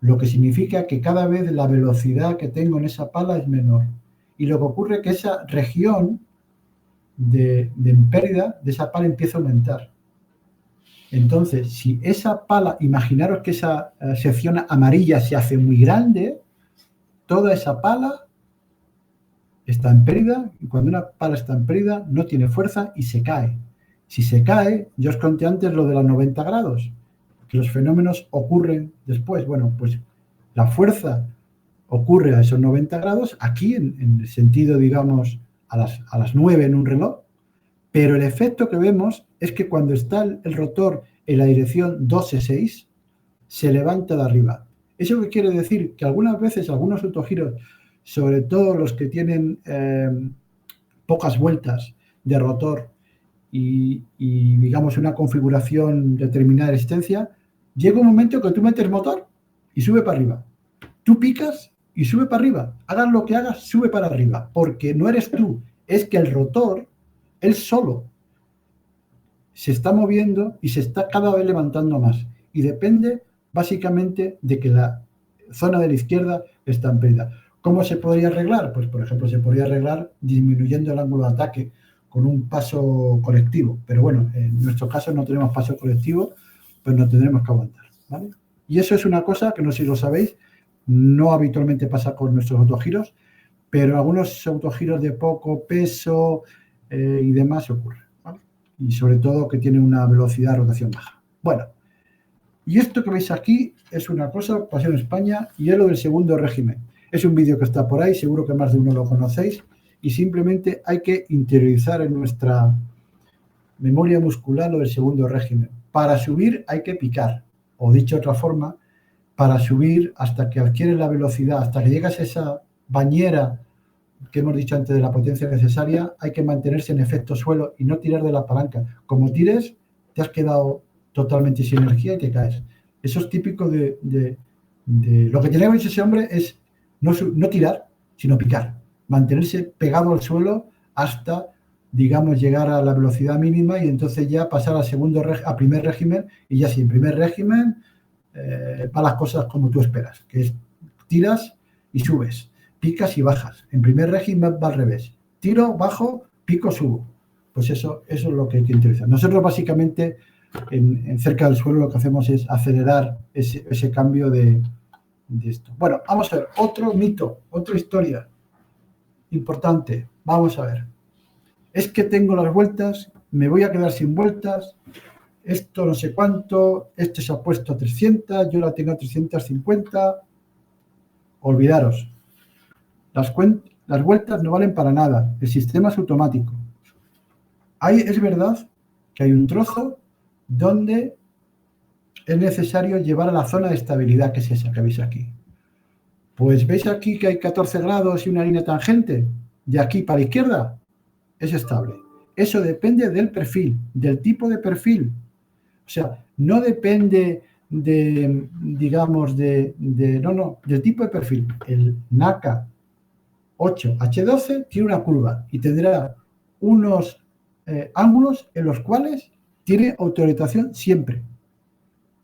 [SPEAKER 1] lo que significa que cada vez la velocidad que tengo en esa pala es menor. Y lo que ocurre es que esa región de pérdida de esa pala empieza a aumentar. Entonces, si esa pala, imaginaros que esa sección amarilla se hace muy grande, toda esa pala está en pérdida, y cuando una pala está en pérdida no tiene fuerza y se cae. Si se cae, yo os conté antes lo de los 90 grados, que los fenómenos ocurren después. Bueno, pues la fuerza ocurre a esos 90 grados, aquí en el sentido, digamos, a las 9 en un reloj, pero el efecto que vemos es que cuando está el rotor en la dirección 12-6, se levanta de arriba. ¿Eso qué quiere decir? Que algunas veces, algunos autogiros, sobre todo los que tienen pocas vueltas de rotor y digamos una configuración determinada de existencia, llega un momento que tú metes motor y sube para arriba. Tú picas y sube para arriba. Hagas lo que hagas, sube para arriba. Porque no eres tú, es que el rotor, él solo, se está moviendo y se está cada vez levantando más. Y depende básicamente de que la zona de la izquierda está en pérdida. ¿Cómo se podría arreglar? Pues, por ejemplo, se podría arreglar disminuyendo el ángulo de ataque con un paso colectivo. Pero bueno, en nuestro caso no tenemos paso colectivo, pues nos tendremos que aguantar, ¿vale? Y eso es una cosa que no sé si lo sabéis, no habitualmente pasa con nuestros autogiros, pero algunos autogiros de poco peso y demás ocurren, ¿vale? Y sobre todo que tiene una velocidad de rotación baja. Bueno, y esto que veis aquí es una cosa, pasó en España, y es lo del segundo régimen. Es un vídeo que está por ahí, seguro que más de uno lo conocéis, y simplemente hay que interiorizar en nuestra memoria muscular lo del segundo régimen. Para subir hay que picar, o dicho de otra forma, para subir hasta que adquieres la velocidad, hasta que llegas a esa bañera que hemos dicho antes de la potencia necesaria, hay que mantenerse en efecto suelo y no tirar de la palanca. Como tires, te has quedado totalmente sin energía y te caes. Eso es típico de lo que tiene que ver ese hombre es no tirar, sino picar. Mantenerse pegado al suelo hasta, digamos, llegar a la velocidad mínima y entonces ya pasar a primer régimen, y ya sin primer régimen van las cosas como tú esperas, que es tiras y subes, picas y bajas. En primer régimen va al revés. Tiro, bajo, pico, subo. Pues eso es lo que hay que utilizar. Nosotros básicamente en cerca del suelo lo que hacemos es acelerar ese cambio de esto. Bueno, vamos a ver, otro mito, otra historia importante. Vamos a ver. Es que tengo las vueltas, me voy a quedar sin vueltas, esto no sé cuánto, este se ha puesto a 300, yo la tengo a 350. Olvidaros. Las vueltas no valen para nada. El sistema es automático. Es verdad que hay un trozo donde es necesario llevar a la zona de estabilidad, que es esa que veis aquí. Pues veis aquí que hay 14 grados y una línea tangente. De aquí para la izquierda es estable. Eso depende del perfil, del tipo de perfil. O sea, no depende digamos, del tipo de perfil. El NACA 8H12 tiene una curva y tendrá unos ángulos en los cuales tiene autorrotación siempre.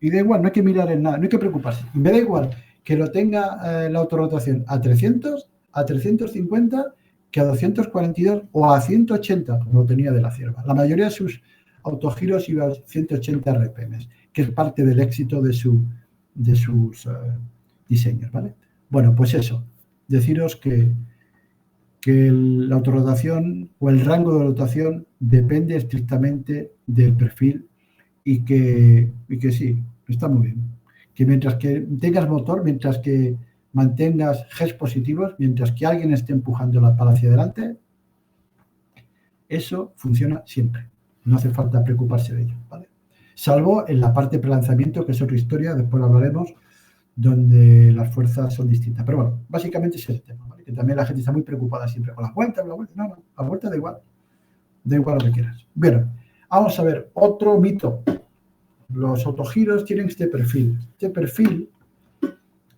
[SPEAKER 1] Y da igual, no hay que mirar en nada, no hay que preocuparse. Y me da igual que lo tenga la autorrotación a 300, a 350, que a 242 o a 180, como lo tenía de la cierva. La mayoría de sus autogiros iba a 180 RPM, que es parte del éxito de sus diseños, ¿vale? Bueno, pues eso, deciros que la autorrotación o el rango de rotación depende estrictamente del perfil y que sí, está muy bien. Que mientras que tengas motor, mientras que mantengas Gs positivos, mientras que alguien esté empujando la pala hacia adelante, eso funciona siempre. No hace falta preocuparse de ello, ¿vale? Salvo en la parte de prelanzamiento, que es otra historia, después lo hablaremos, donde las fuerzas son distintas. Pero bueno, básicamente es el tema, ¿vale? Que también la gente está muy preocupada siempre con las vueltas, no, la vuelta da igual lo que quieras. Bueno, vamos a ver, otro mito. Los autogiros tienen este perfil. Este perfil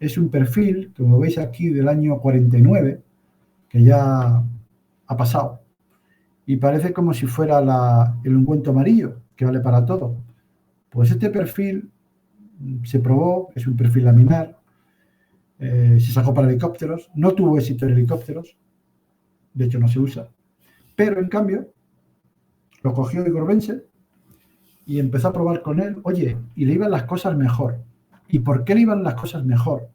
[SPEAKER 1] es un perfil, como veis aquí, del año 49, que ya ha pasado. Y parece como si fuera el ungüento amarillo, que vale para todo. Pues este perfil se probó, es un perfil laminar, se sacó para helicópteros, no tuvo éxito en helicópteros, de hecho no se usa, pero en cambio lo cogió Igor Bense y empezó a probar con él, oye, y le iban las cosas mejor. ¿Y por qué le iban las cosas mejor?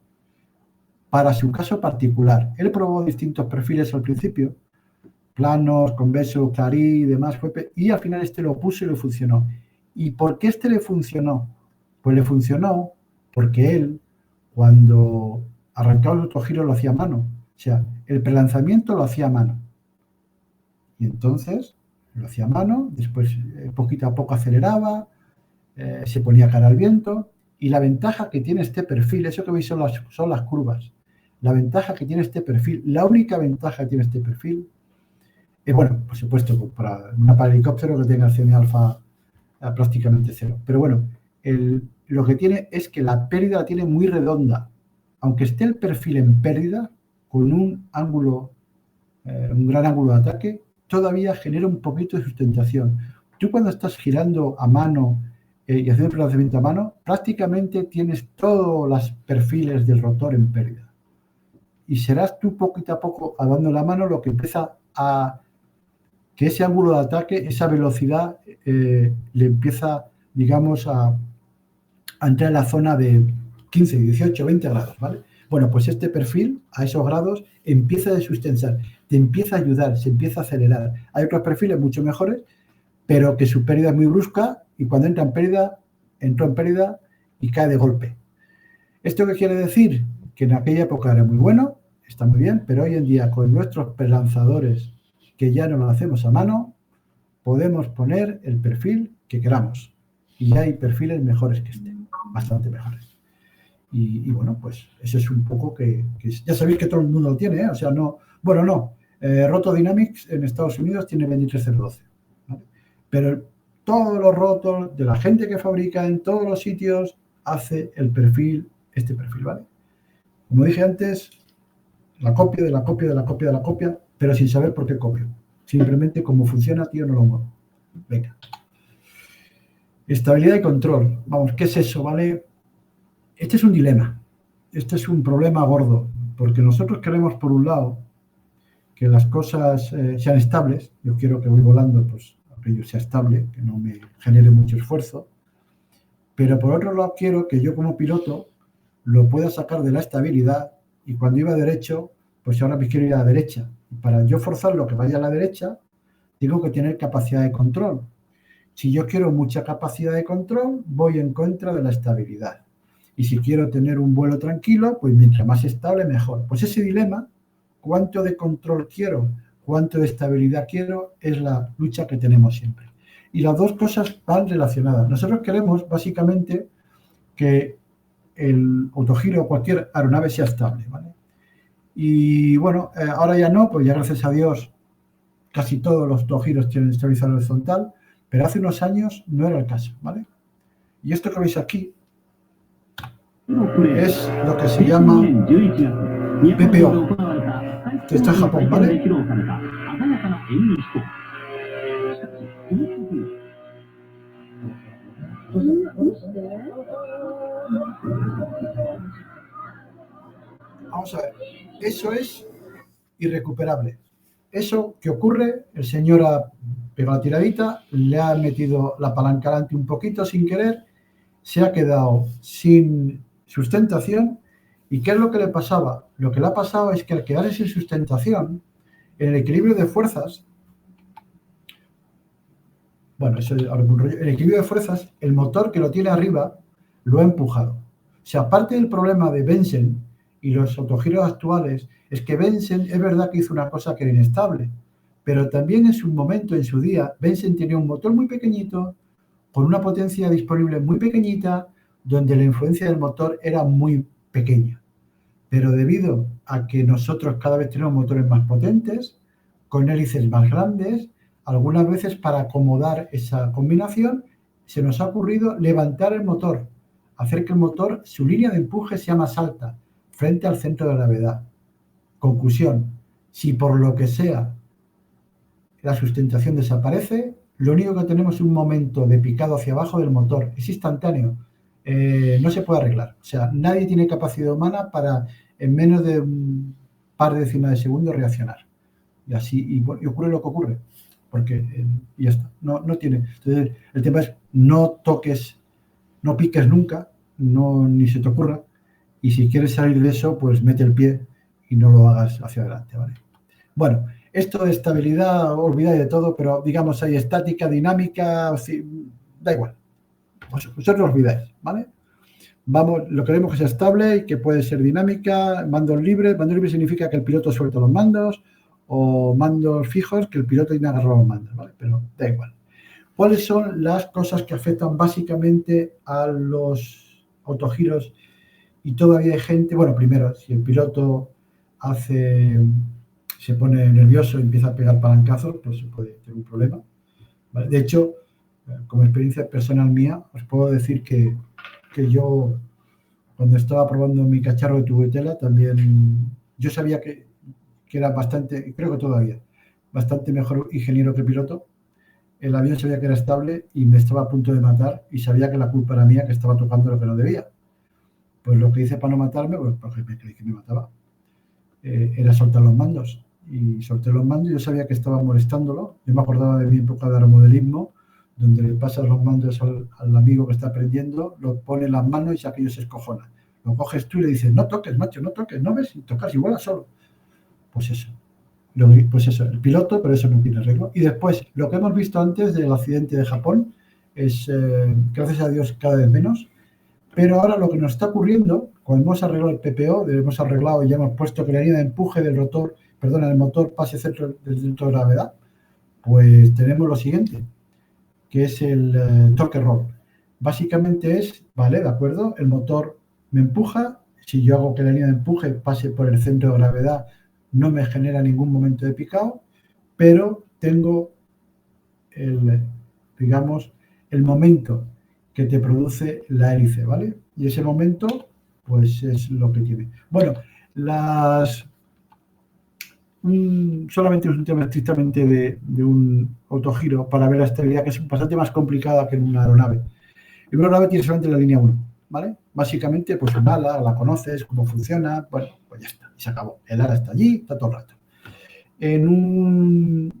[SPEAKER 1] Para su caso particular. Él probó distintos perfiles al principio, planos, convexo, clarí y demás, y al final este lo puso y le funcionó. ¿Y por qué este le funcionó? Pues le funcionó porque él, cuando arrancaba el autogiro, lo hacía a mano. O sea, el prelanzamiento lo hacía a mano. Y entonces lo hacía a mano, después poquito a poco aceleraba, se ponía cara al viento. Y la ventaja que tiene este perfil, eso que veis son las curvas. La ventaja que tiene este perfil, la única ventaja que tiene este perfil, Bueno, por supuesto, para helicóptero que tenga CM alfa prácticamente cero. Pero bueno, lo que tiene es que la pérdida la tiene muy redonda. Aunque esté el perfil en pérdida, con un ángulo, un gran ángulo de ataque, todavía genera un poquito de sustentación. Tú cuando estás girando a mano y haciendo el lanzamiento a mano, prácticamente tienes todos los perfiles del rotor en pérdida. Y serás tú poquito a poco, dando la mano, lo que empieza a que ese ángulo de ataque, esa velocidad, le empieza, digamos, a entrar en la zona de 15, 18, 20 grados, ¿vale? Bueno, pues este perfil, a esos grados, empieza a desustentar, te empieza a ayudar, se empieza a acelerar. Hay otros perfiles mucho mejores, pero que su pérdida es muy brusca y cuando entró en pérdida y cae de golpe. ¿Esto qué quiere decir? Que en aquella época era muy bueno, está muy bien, pero hoy en día con nuestros prelanzadores, que ya no lo hacemos a mano, podemos poner el perfil que queramos. Y hay perfiles mejores que este, bastante mejores. Y bueno, pues eso es un poco que ya sabéis que todo el mundo lo tiene, ¿eh? O sea, no, bueno, no. Roto Dynamics en Estados Unidos tiene 23012, ¿vale? Pero todos los rotos de la gente que fabrica en todos los sitios hace el perfil, este perfil, ¿vale? Como dije antes, la copia de la copia de la copia de la copia, pero sin saber por qué copio. Simplemente como funciona, tío, no lo muevo. Venga. Estabilidad y control. Vamos, ¿qué es eso, vale? Este es un dilema. Este es un problema gordo, porque nosotros queremos, por un lado, que las cosas sean estables. Yo quiero que voy volando, pues, aquello sea estable, que no me genere mucho esfuerzo. Pero por otro lado, quiero que yo como piloto lo pueda sacar de la estabilidad y cuando iba derecho, pues ahora me quiero ir a la derecha. Y para yo forzar lo que vaya a la derecha, tengo que tener capacidad de control. Si yo quiero mucha capacidad de control, voy en contra de la estabilidad. Y si quiero tener un vuelo tranquilo, pues mientras más estable, mejor. Pues ese dilema, cuánto de control quiero, cuánto de estabilidad quiero, es la lucha que tenemos siempre. Y las dos cosas van relacionadas. Nosotros queremos, básicamente, que el autogiro o cualquier aeronave sea estable, ¿vale? Y bueno, ahora ya no, pues ya gracias a Dios casi todos los autogiros tienen estabilizador horizontal, pero hace unos años no era el caso, ¿vale? Y esto que veis aquí es lo que se llama PPO, que está en Japón, ¿vale? Vamos a ver, eso es irrecuperable. Eso que ocurre, el señor ha pegado la tiradita, le ha metido la palanca adelante un poquito sin querer, se ha quedado sin sustentación. ¿Y qué es lo que le pasaba? Lo que le ha pasado es que al quedarse sin sustentación, en el equilibrio de fuerzas, bueno, eso es ahora un rollo, el equilibrio de fuerzas, el motor que lo tiene arriba lo ha empujado. O sea, parte del problema de Benson y los autogiros actuales es que Benson es verdad que hizo una cosa que era inestable, pero también en su momento, en su día, Benson tenía un motor muy pequeñito, con una potencia disponible muy pequeñita, donde la influencia del motor era muy pequeña. Pero debido a que nosotros cada vez tenemos motores más potentes, con hélices más grandes, algunas veces para acomodar esa combinación, se nos ha ocurrido levantar el motor, hacer que el motor, su línea de empuje sea más alta, frente al centro de gravedad. Conclusión, si por lo que sea la sustentación desaparece, lo único que tenemos es un momento de picado hacia abajo del motor, es instantáneo, no se puede arreglar. O sea, nadie tiene capacidad humana para en menos de un par de décimas de segundo reaccionar. Y así, y ocurre lo que ocurre, porque ya está, no tiene. Entonces, el tema es no toques, no piques nunca, ni se te ocurra, y si quieres salir de eso, pues mete el pie y no lo hagas hacia adelante, ¿vale? Bueno, esto de estabilidad, olvidáis de todo, pero digamos hay estática, dinámica, da igual. Vosotros lo olvidáis, ¿vale? Vamos, lo queremos que sea estable y que puede ser dinámica, mandos libres. Mandos libres significa que el piloto suelta los mandos, o mandos fijos que el piloto tiene agarrado los mandos, ¿vale? Pero da igual. ¿Cuáles son las cosas que afectan básicamente a los autogiros? Y todavía hay gente, bueno, primero, si el piloto se pone nervioso y empieza a pegar palancazos, pues se puede tener un problema, ¿vale? De hecho, como experiencia personal mía, os puedo decir que yo, cuando estaba probando mi cacharro de tubetela, también yo sabía que era bastante, creo que todavía, bastante mejor ingeniero que piloto. El avión sabía que era estable y me estaba a punto de matar y sabía que la culpa era mía, que estaba tocando lo que no debía. Pues lo que hice para no matarme, pues porque me creí que me mataba, era soltar los mandos. Y solté los mandos y yo sabía que estaba molestándolo. Yo me acordaba de mi época de aeromodelismo, donde le pasas los mandos al amigo que está aprendiendo, lo pone en las manos y aquello se escojona. Lo coges tú y le dices, no toques, macho, no toques, no ves, sin tocar, si vuelas solo. Pues eso. Pues eso, el piloto, pero eso no tiene arreglo. Y después, lo que hemos visto antes del accidente de Japón es, gracias a Dios, cada vez menos. Pero ahora lo que nos está ocurriendo, cuando hemos arreglado el PPO, hemos arreglado y ya hemos puesto que la línea de empuje del rotor, perdona, el motor pase del centro de gravedad, pues tenemos lo siguiente, que es el torque roll. Básicamente es, vale, de acuerdo, el motor me empuja, si yo hago que la línea de empuje pase por el centro de gravedad, no me genera ningún momento de picado, pero tengo digamos, el momento que te produce la hélice, ¿vale? Y ese momento, pues es lo que tiene. Bueno, solamente es un tema estrictamente de un autogiro para ver la estabilidad, que es bastante más complicada que en una aeronave. En una aeronave tienes solamente la línea 1, ¿vale? Básicamente, pues un ala, la conoces, cómo funciona, bueno, pues ya está, y se acabó. El ala está allí, está todo el rato. En un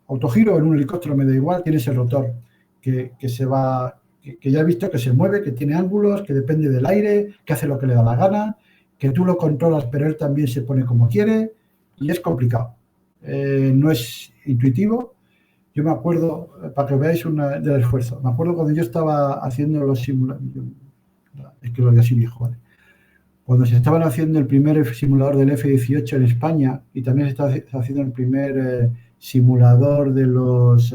[SPEAKER 1] autogiro, en un helicóptero, me da igual, tienes el rotor que se va, que ya he visto que se mueve, que tiene ángulos, que depende del aire, que hace lo que le da la gana, que tú lo controlas, pero él también se pone como quiere, y es complicado. No es intuitivo. Yo me acuerdo, para que veáis del esfuerzo, me acuerdo cuando yo estaba haciendo los simuladores, es que lo de así viejo, ¿vale? Cuando se estaban haciendo el primer simulador del F-18 en España y también se está haciendo el primer simulador de los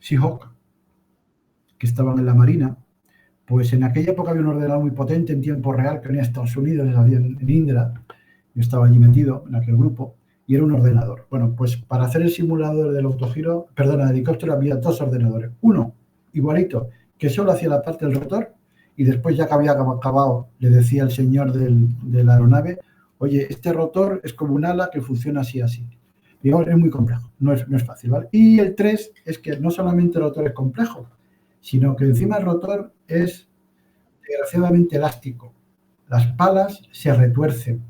[SPEAKER 1] Seahawk, que estaban en la Marina, pues en aquella época había un ordenador muy potente en tiempo real que venía de Estados Unidos, en Indra. Yo estaba allí metido en aquel grupo y era un ordenador. Bueno, pues para hacer el simulador del autogiro, perdona, del helicóptero, había dos ordenadores. Uno, igualito, que solo hacía la parte del rotor, y después, ya que había acabado, le decía el señor de la aeronave, oye, este rotor es como un ala que funciona así, así. Digamos, es muy complejo, no es fácil, ¿vale? Y el 3 es que no solamente el rotor es complejo, sino que encima el rotor es desgraciadamente elástico. Las palas se retuercen.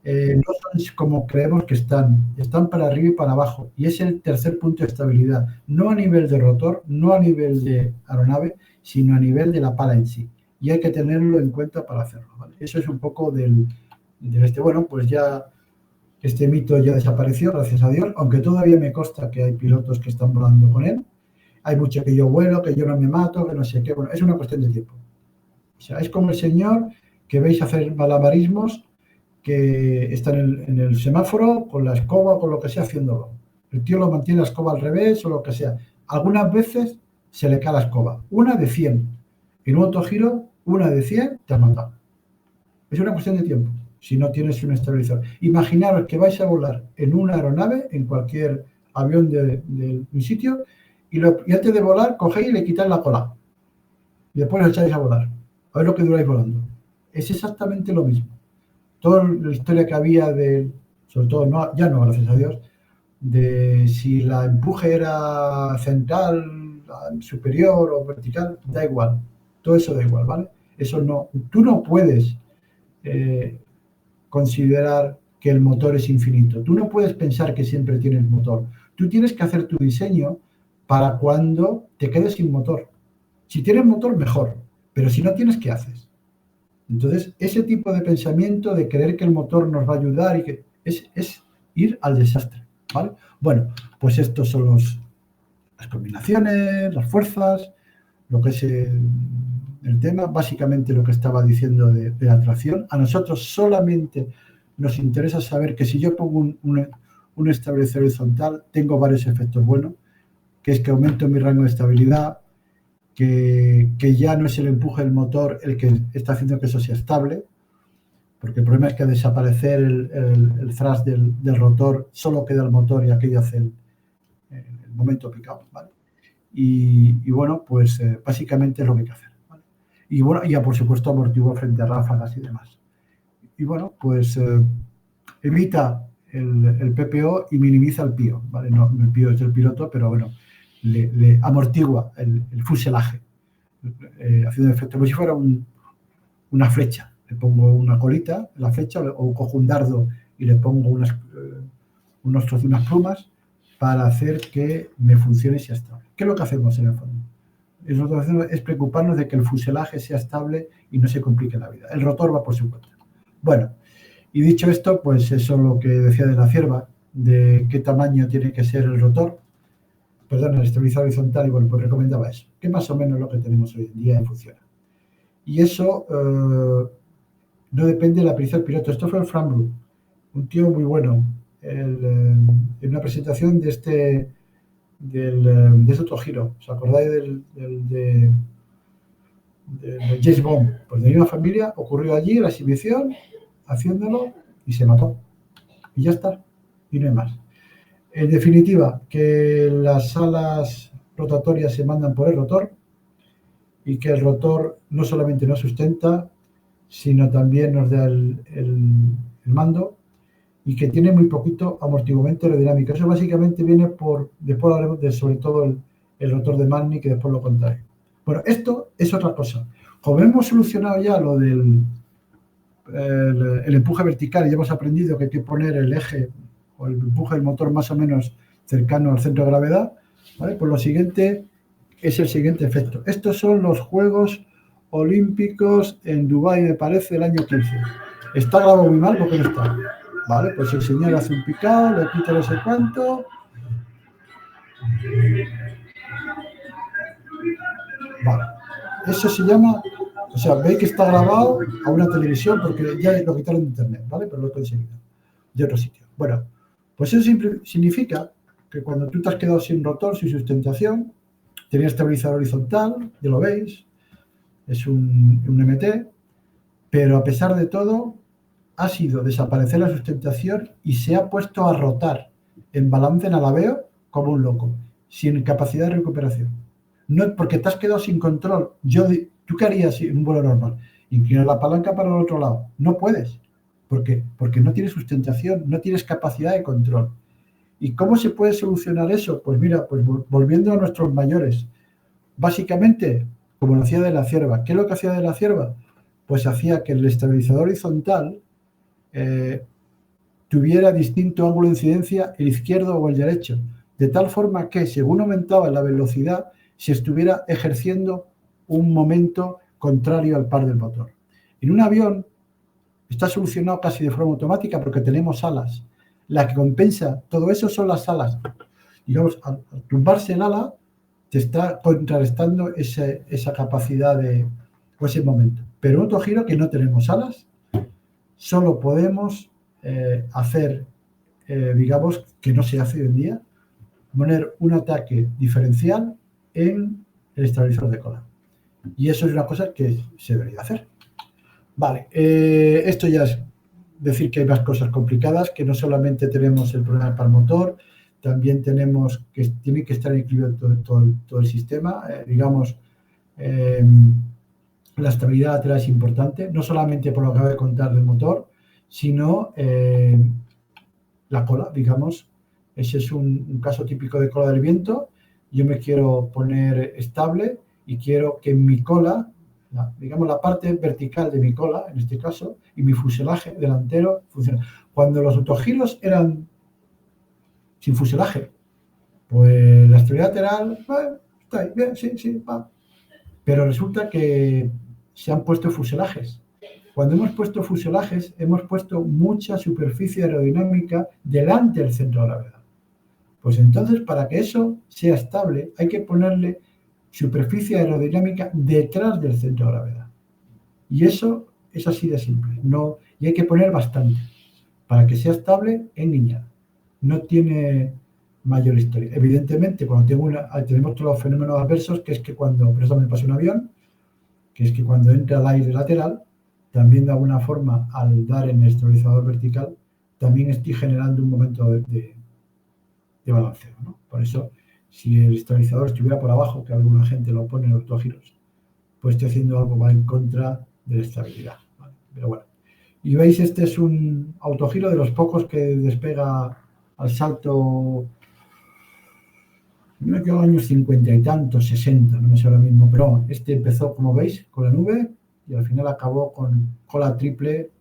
[SPEAKER 1] No son como creemos que están para arriba y para abajo. Y es el tercer punto de estabilidad, no a nivel de rotor, no a nivel de aeronave, sino a nivel de la pala en sí. Y hay que tenerlo en cuenta para hacerlo, ¿vale? Eso es un poco bueno, pues ya este mito ya desapareció, gracias a Dios, aunque todavía me consta que hay pilotos que están volando con él. Hay mucho que yo vuelo, que yo no me mato, que no sé qué. Bueno, es una cuestión de tiempo. O sea, es como el señor que veis hacer malabarismos, que está en el semáforo con la escoba o con lo que sea haciéndolo. El tío lo mantiene la escoba al revés o lo que sea. Algunas veces se le cae la escoba. Una de 100. En un autogiro, una de 100 te has matado. Es una cuestión de tiempo, si no tienes un estabilizador. Imaginaros que vais a volar en una aeronave, en cualquier avión de un sitio, y antes de volar, cogéis y le quitáis la cola. Y después lo echáis a volar. A ver lo que duráis volando. Es exactamente lo mismo. Toda la historia que había sobre todo, ya no, gracias a Dios, de si la empuje era central, superior o vertical, da igual. Todo eso da igual, ¿vale? Eso no, tú no puedes considerar que el motor es infinito. Tú no puedes pensar que siempre tienes motor. Tú tienes que hacer tu diseño para cuando te quedes sin motor. Si tienes motor, mejor. Pero si no tienes, ¿qué haces? Entonces, ese tipo de pensamiento de creer que el motor nos va a ayudar y que es ir al desastre, ¿vale? Bueno, pues estos son las combinaciones, las fuerzas, lo que es el tema, básicamente lo que estaba diciendo de la tracción. A nosotros solamente nos interesa saber que si yo pongo un estabilizador horizontal, tengo varios efectos buenos, que es que aumento mi rango de estabilidad, que ya no es el empuje del motor el que está haciendo que eso sea estable, porque el problema es que al desaparecer el thrust del rotor, solo queda el motor y aquello hace el momento picado, ¿vale? Y bueno, pues básicamente es lo que hay que hacer, ¿vale? Y bueno, ya por supuesto amortigua frente a ráfagas y demás. Y bueno, pues evita el PPO y minimiza el PIO, ¿vale? No, el PIO es del piloto, pero bueno, le amortigua el fuselaje, haciendo efecto como si fuera una flecha. Le pongo una colita en la flecha o cojo un dardo y le pongo unas plumas para hacer que me funcione y sea estable. ¿Qué es lo que hacemos en el fondo? Lo que hacemos es preocuparnos de que el fuselaje sea estable y no se complique la vida. El rotor va por su cuenta. Bueno, y dicho esto, pues eso es lo que decía de la cierva, de qué tamaño tiene que ser el rotor, perdón, el estabilizador horizontal, y bueno, pues recomendaba eso, que más o menos es lo que tenemos hoy en día y funciona. Y eso no depende de la pericia del piloto. Esto fue el Frank Bruch, un tío muy bueno, en una presentación de este otro giro. ¿Os acordáis de James Bond? Pues de una familia, ocurrió allí la exhibición, haciéndolo, y se mató. Y ya está, y no hay más. En definitiva, que las alas rotatorias se mandan por el rotor y que el rotor no solamente nos sustenta, sino también nos da el mando, y que tiene muy poquito amortiguamiento aerodinámico. Eso básicamente viene después hablaremos de sobre todo el rotor de Magni, que después lo contaré. Bueno, esto es otra cosa. Como hemos solucionado ya lo del el empuje vertical y ya hemos aprendido que hay que poner el eje o el empuje del motor más o menos cercano al centro de gravedad, ¿vale? Pues lo siguiente es el siguiente efecto. Estos son los Juegos Olímpicos en Dubái, me parece, el año 15. Está grabado muy mal porque no está. Vale, pues el señor hace un picado, le quita no sé cuánto. Vale. Eso se llama, o sea, veis que está grabado a una televisión porque ya lo quitaron de internet, ¿vale? Pero lo he conseguido de otro sitio. Bueno, pues eso significa que cuando tú te has quedado sin rotor, sin sustentación, tenía estabilizador horizontal, ya lo veis, es un MT, pero a pesar de todo, ha sido desaparecer la sustentación y se ha puesto a rotar en balance en alabeo como un loco, sin capacidad de recuperación. No, porque te has quedado sin control. ¿Tú qué harías en un vuelo normal? Inclinar la palanca para el otro lado. No puedes. ¿Por qué? Porque no tienes sustentación, no tienes capacidad de control. ¿Y cómo se puede solucionar eso? Pues mira, pues volviendo a nuestros mayores. Básicamente, como lo hacía de la cierva. ¿Qué es lo que hacía de la cierva? Pues hacía que el estabilizador horizontal tuviera distinto ángulo de incidencia el izquierdo o el derecho, de tal forma que según aumentaba la velocidad se estuviera ejerciendo un momento contrario al par del motor. En un avión está solucionado casi de forma automática porque tenemos alas. La que compensa todo eso son las alas. Digamos, al tumbarse el ala te está contrarrestando esa capacidad o ese momento. Pero en otro giro que no tenemos alas, solo podemos hacer, digamos, que no se hace hoy en día, poner un ataque diferencial en el estabilizador de cola. Y eso es una cosa que se debería hacer. Vale, esto ya es decir que hay más cosas complicadas, que no solamente tenemos el problema para el motor, también tenemos que tiene que estar equilibrado todo el sistema, digamos, la estabilidad lateral es importante, no solamente por lo que acabo de contar del motor, sino la cola, digamos. Ese es un caso típico de cola del viento. Yo me quiero poner estable y quiero que mi cola, digamos la parte vertical de mi cola, en este caso, y mi fuselaje delantero funcione. Cuando los autogiros eran sin fuselaje, pues la estabilidad lateral, está ahí, bien, sí, va. Pero resulta que se han puesto fuselajes. Cuando hemos puesto fuselajes, hemos puesto mucha superficie aerodinámica delante del centro de gravedad. Pues entonces, para que eso sea estable, hay que ponerle superficie aerodinámica detrás del centro de gravedad. Y eso es así de simple. Y hay que poner bastante para que sea estable en lineal. No tiene mayor historia. Evidentemente, cuando tenemos todos los fenómenos adversos, que es que cuando, por eso me pasa un avión, que es que cuando entra el aire lateral, también de alguna forma al dar en el estabilizador vertical, también estoy generando un momento de balanceo, ¿no? Por eso, si el estabilizador estuviera por abajo, que alguna gente lo pone en los autogiros, pues estoy haciendo algo va en contra de la estabilidad, ¿vale? Pero bueno. Y veis, este es un autogiro de los pocos que despega al salto, no quedó años 50 y tantos, 60, no me sé ahora mismo, pero este empezó, como veis, con la nube y al final acabó con cola triple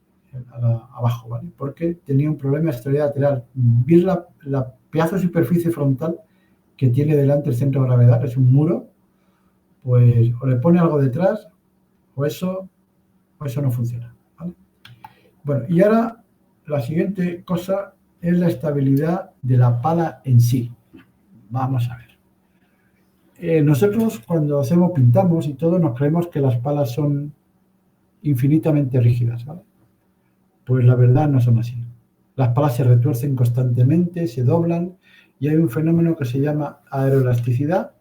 [SPEAKER 1] abajo, ¿vale? Porque tenía un problema de estabilidad lateral. ¿Veis la pedazo de superficie frontal que tiene delante el centro de gravedad, que es un muro? Pues o le pone algo detrás o eso no funciona, ¿vale? Bueno, y ahora la siguiente cosa es la estabilidad de la pala en sí. Vamos a ver. Nosotros cuando pintamos y todo, nos creemos que las palas son infinitamente rígidas, ¿vale? Pues la verdad no son así. Las palas se retuercen constantemente, se doblan y hay un fenómeno que se llama aeroelasticidad,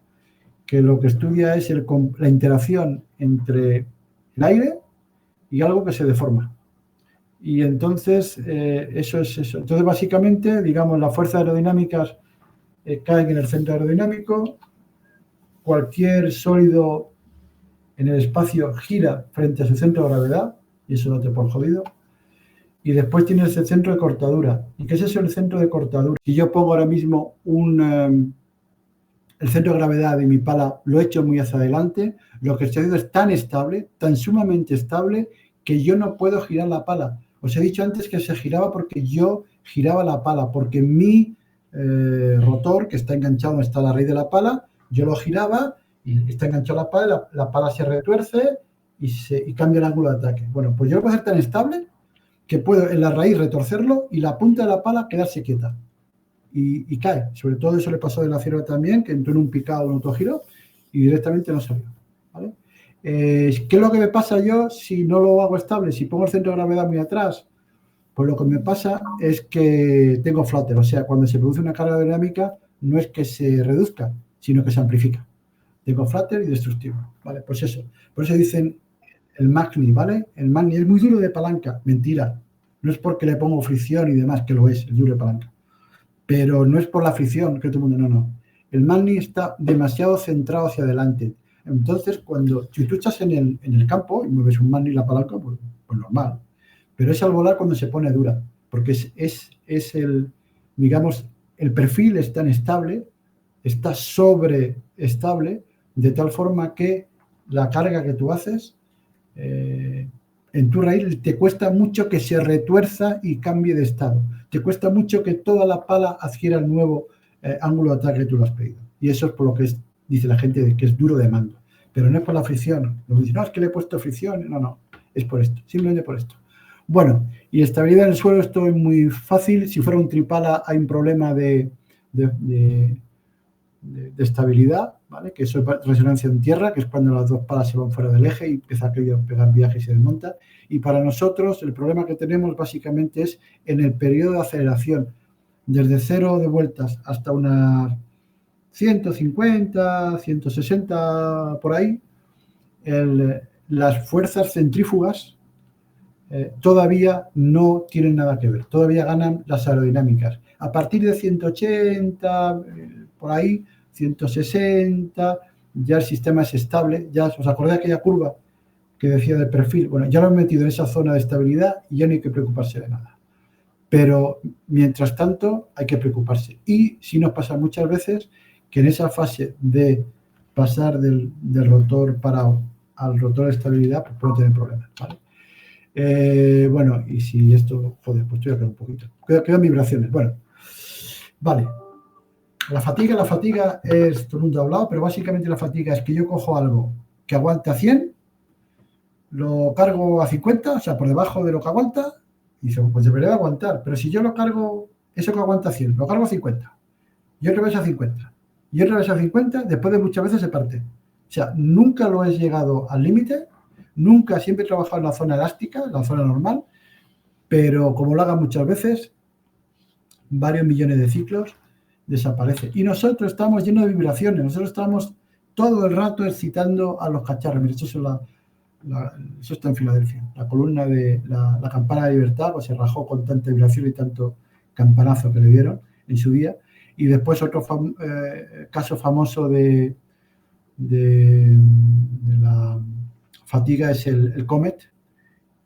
[SPEAKER 1] que lo que estudia es la interacción entre el aire y algo que se deforma. Y entonces, eso es eso. Entonces, básicamente, digamos, las fuerzas aerodinámicas caen en el centro aerodinámico, cualquier sólido en el espacio gira frente a su centro de gravedad, y eso no te por jodido. Y después tienes el centro de cortadura. ¿Y qué es eso, el centro de cortadura? Si yo pongo ahora mismo el centro de gravedad de mi pala, lo echo muy hacia adelante, lo que estoy haciendo es tan estable, tan sumamente estable, que yo no puedo girar la pala. Os he dicho antes que se giraba porque yo giraba la pala, porque mi rotor, que está enganchado donde está la raíz de la pala, yo lo giraba y está enganchado la pala, la pala se retuerce y cambia el ángulo de ataque. Bueno, pues yo lo puedo hacer tan estable que puedo en la raíz retorcerlo y la punta de la pala quedarse quieta. Y cae. Sobre todo eso le pasó de la Cierva también, que entró en un picado, en un autogiro, y directamente no salió, ¿vale? ¿Qué es lo que me pasa yo si no lo hago estable? Si pongo el centro de gravedad muy atrás, pues lo que me pasa es que tengo flutter. O sea, cuando se produce una carga aerodinámica, no es que se reduzca, sino que se amplifica. Tengo flutter y destructivo, ¿vale? Pues eso. Por eso dicen el magni, ¿vale? El magni es muy duro de palanca. Mentira. No es porque le pongo fricción y demás, que lo es, el duro de palanca. Pero no es por la fricción que todo el mundo, no. El magni está demasiado centrado hacia adelante. Entonces, si tú estás en el campo y mueves un magni y la palanca, pues normal. Pero es al volar cuando se pone dura, porque es digamos, el perfil es tan estable, está sobreestable, de tal forma que la carga que tú haces en tu raíz te cuesta mucho que se retuerza y cambie de estado. Te cuesta mucho que toda la pala adquiera el nuevo ángulo de ataque que tú lo has pedido. Y eso es por lo que dice la gente de que es duro de mando. Pero no es por la fricción. Lo que dicen, no, es que le he puesto fricción. No, es por esto, simplemente por esto. Bueno, y estabilidad en el suelo, esto es muy fácil. Si fuera un tripala hay un problema de estabilidad, ¿vale? Que eso es resonancia en tierra, que es cuando las dos palas se van fuera del eje y empieza a pegar viaje y se desmonta. Y para nosotros el problema que tenemos básicamente es en el periodo de aceleración, desde 0 de vueltas hasta unas 150, 160 por ahí, las fuerzas centrífugas todavía no tienen nada que ver, todavía ganan las aerodinámicas. A partir de 180, por ahí, 160, ya el sistema es estable. Ya os acordáis de aquella curva que decía del perfil. Bueno, ya lo he metido en esa zona de estabilidad y ya no hay que preocuparse de nada. Pero, mientras tanto, hay que preocuparse. Y sí nos pasa muchas veces que en esa fase de pasar del rotor parado al rotor de estabilidad, pues puede tener problemas, ¿vale? Bueno, y si esto, joder, pues estoy acá un poquito. Quedan vibraciones. Bueno, vale. La fatiga es, todo el mundo ha hablado, pero básicamente la fatiga es que yo cojo algo que aguanta 100, lo cargo a 50, o sea, por debajo de lo que aguanta, y dice, pues debería aguantar. Pero si yo lo cargo, eso que aguanta 100, lo cargo a 50, y otra vez a 50, y otra vez a 50, después de muchas veces se parte. O sea, nunca lo he llegado al límite, nunca, siempre he trabajado en la zona elástica, en la zona normal, pero como lo haga muchas veces, varios millones de ciclos, desaparece. Y nosotros estamos llenos de vibraciones, nosotros estamos todo el rato excitando a los cacharros. Mira, esto es eso está en Filadelfia. La columna de la campana de libertad pues, se rajó con tanta vibración y tanto campanazo que le dieron en su día. Y después otro caso famoso de la fatiga es el Comet,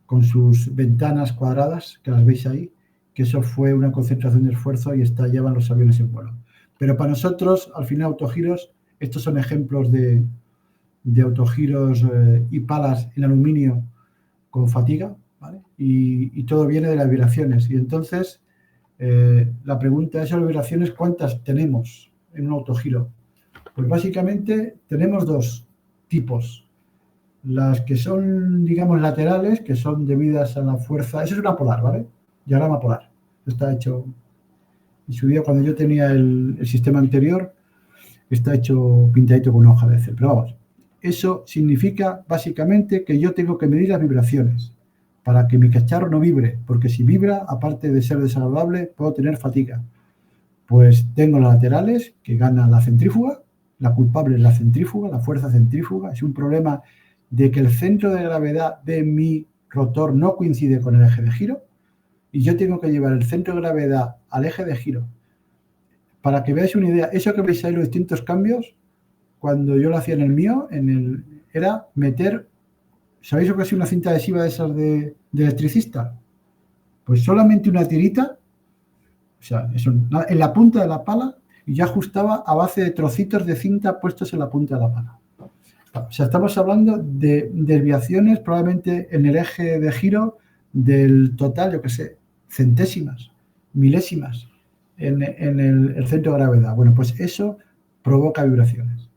[SPEAKER 1] con sus ventanas cuadradas, que las veis ahí, que eso fue una concentración de esfuerzo y estallaban los aviones en vuelo. Pero para nosotros, al final, autogiros, estos son ejemplos de autogiros y palas en aluminio con fatiga, ¿vale? Y todo viene de las vibraciones. Y entonces, la pregunta es, ¿las vibraciones cuántas tenemos en un autogiro? Pues básicamente tenemos dos tipos. Las que son, digamos, laterales, que son debidas a la fuerza. Eso es una polar, ¿vale? Diagrama polar. Está hecho en su día, cuando yo tenía el sistema anterior, está hecho pintadito con una hoja de Excel. Pero vamos, eso significa básicamente que yo tengo que medir las vibraciones para que mi cacharro no vibre, porque si vibra, aparte de ser desagradable, puedo tener fatiga. Pues tengo las laterales, que gana la centrífuga. La culpable es la centrífuga, la fuerza centrífuga. Es un problema de que el centro de gravedad de mi rotor no coincide con el eje de giro y yo tengo que llevar el centro de gravedad al eje de giro. Para que veáis una idea, eso que veis ahí, los distintos cambios, cuando yo lo hacía en el mío, era meter, ¿sabéis lo que es una cinta adhesiva de esas de electricista? Pues solamente una tirita, o sea, eso, en la punta de la pala, y yo ajustaba a base de trocitos de cinta puestos en la punta de la pala. O sea, estamos hablando de desviaciones probablemente en el eje de giro del total, yo qué sé, centésimas, milésimas en el centro de gravedad. Bueno, pues eso provoca vibraciones.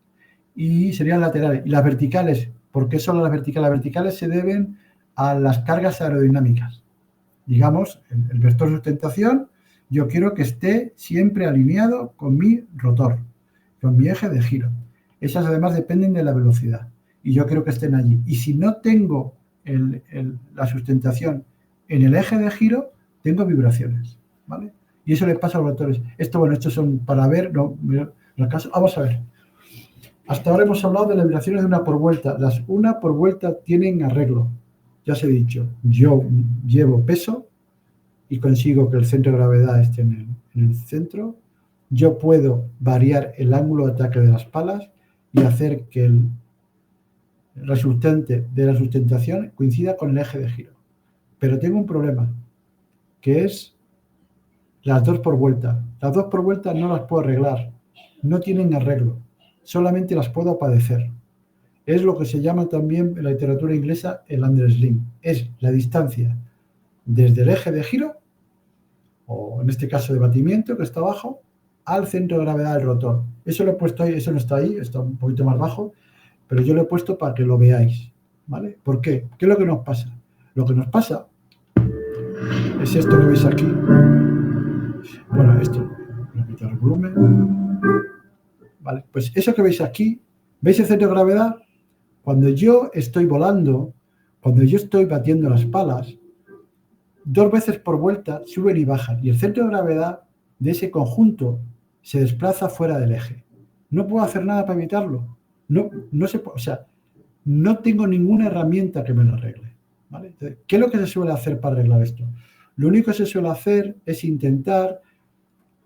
[SPEAKER 1] Y serían laterales. Y las verticales, ¿por qué son las verticales? Las verticales se deben a las cargas aerodinámicas. Digamos, el vector de sustentación, yo quiero que esté siempre alineado con mi rotor, con mi eje de giro. Esas además dependen de la velocidad y yo quiero que estén allí. Y si no tengo la sustentación en el eje de giro, tengo vibraciones, ¿vale? Y eso le pasa a los rotores. Estos son para ver, vamos a ver. Hasta ahora hemos hablado de las vibraciones de una por vuelta. Las una por vuelta tienen arreglo. Ya os he dicho, yo llevo peso y consigo que el centro de gravedad esté en el centro. Yo puedo variar el ángulo de ataque de las palas y hacer que el resultante de la sustentación coincida con el eje de giro. Pero tengo un problema, que es las dos por vuelta. Las dos por vuelta no las puedo arreglar, no tienen arreglo, solamente las puedo padecer. Es lo que se llama también en la literatura inglesa el undersling. Es la distancia desde el eje de giro, o en este caso de batimiento, que está abajo, al centro de gravedad del rotor. Eso lo he puesto ahí, eso no está ahí, está un poquito más bajo, pero yo lo he puesto para que lo veáis, ¿vale? ¿Por qué? ¿Qué es lo que nos pasa? Lo que nos pasa es esto que veis aquí. Bueno, esto, voy a quitar el volumen. Vale, pues eso que veis aquí, ¿veis el centro de gravedad? Cuando yo estoy volando, cuando yo estoy batiendo las palas, 2 veces por vuelta suben y bajan, y el centro de gravedad de ese conjunto se desplaza fuera del eje. No puedo hacer nada para evitarlo. No se puede, o sea, no tengo ninguna herramienta que me lo arregle, ¿vale? Entonces, ¿qué es lo que se suele hacer para arreglar esto? Lo único que se suele hacer es intentar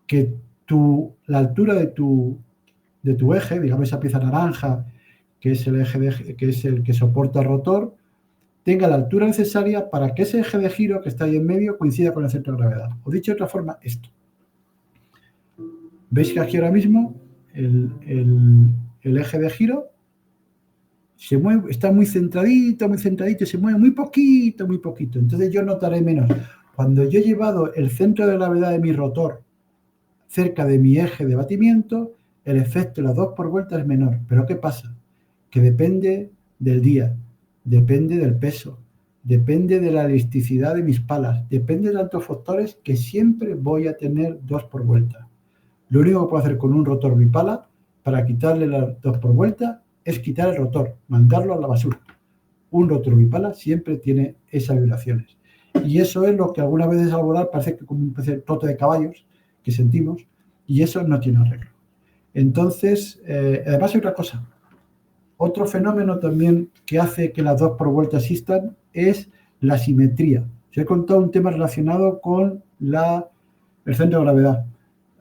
[SPEAKER 1] que la altura de tu eje, digamos esa pieza naranja, que es el eje que es el que soporta el rotor, tenga la altura necesaria para que ese eje de giro que está ahí en medio coincida con el centro de gravedad. O dicho de otra forma, esto. ¿Veis que aquí ahora mismo el eje de giro se mueve, está muy centradito, y se mueve muy poquito, muy poquito? Entonces yo notaré menos. Cuando yo he llevado el centro de gravedad de mi rotor cerca de mi eje de batimiento, el efecto de las 2 por vuelta es menor. ¿Pero qué pasa? Que depende del día, depende del peso, depende de la elasticidad de mis palas, depende de tantos factores que siempre voy a tener 2 por vuelta. Lo único que puedo hacer con un rotor bipala para quitarle las 2 por vuelta es quitar el rotor, mandarlo a la basura. Un rotor bipala siempre tiene esas vibraciones. Y eso es lo que algunas veces al volar parece que como un trote de caballos que sentimos, y eso no tiene arreglo. Entonces, además hay otra cosa. Otro fenómeno también que hace que las 2 por vuelta existan es la simetría. Os he contado un tema relacionado con el centro de gravedad.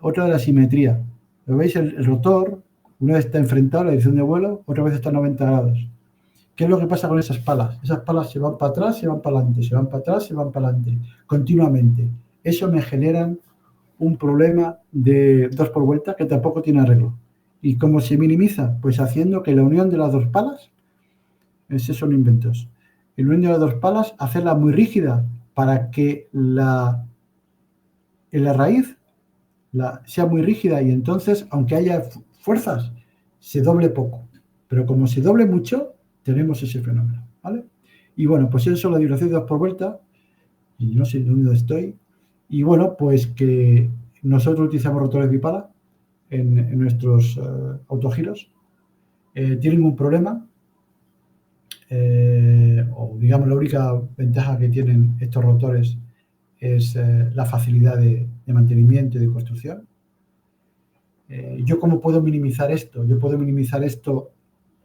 [SPEAKER 1] Otra de la simetría. ¿Lo veis? El rotor, una vez está enfrentado a la dirección de vuelo, otra vez está a 90 grados. ¿Qué es lo que pasa con esas palas? Esas palas se van para atrás, se van para adelante, se van para atrás, se van para adelante, continuamente. Eso me genera un problema de 2 por vuelta que tampoco tiene arreglo. ¿Y cómo se minimiza? Pues haciendo que la unión de las 2 palas, esos son inventos, la unión de las 2 palas, hacerla muy rígida para que en la raíz sea muy rígida y entonces, aunque haya fuerzas, se doble poco. Pero como se doble mucho, tenemos ese fenómeno, ¿vale? Y bueno, pues eso es la vibración de 2 por vuelta, y no sé dónde estoy. Y bueno, pues que nosotros utilizamos rotores bipala en nuestros autogiros. Tienen un problema, o digamos la única ventaja que tienen estos rotores es la facilidad de mantenimiento y de construcción. ¿Yo cómo puedo minimizar esto? Yo puedo minimizar esto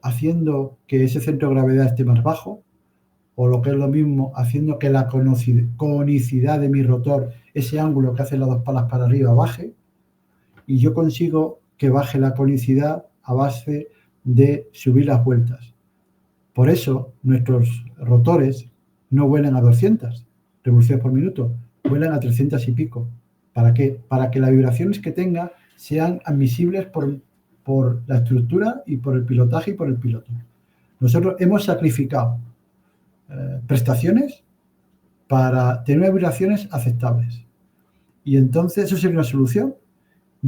[SPEAKER 1] haciendo que ese centro de gravedad esté más bajo, o lo que es lo mismo, haciendo que la conicidad de mi rotor, ese ángulo que hace las 2 palas para arriba, baje, y yo consigo que baje la conicidad a base de subir las vueltas. Por eso nuestros rotores no vuelan a 200 revoluciones por minuto, vuelan a 300 y pico. ¿Para qué? Para que las vibraciones que tenga sean admisibles por la estructura y por el pilotaje y por el piloto. Nosotros hemos sacrificado prestaciones para tener vibraciones aceptables. Y entonces eso sería una solución.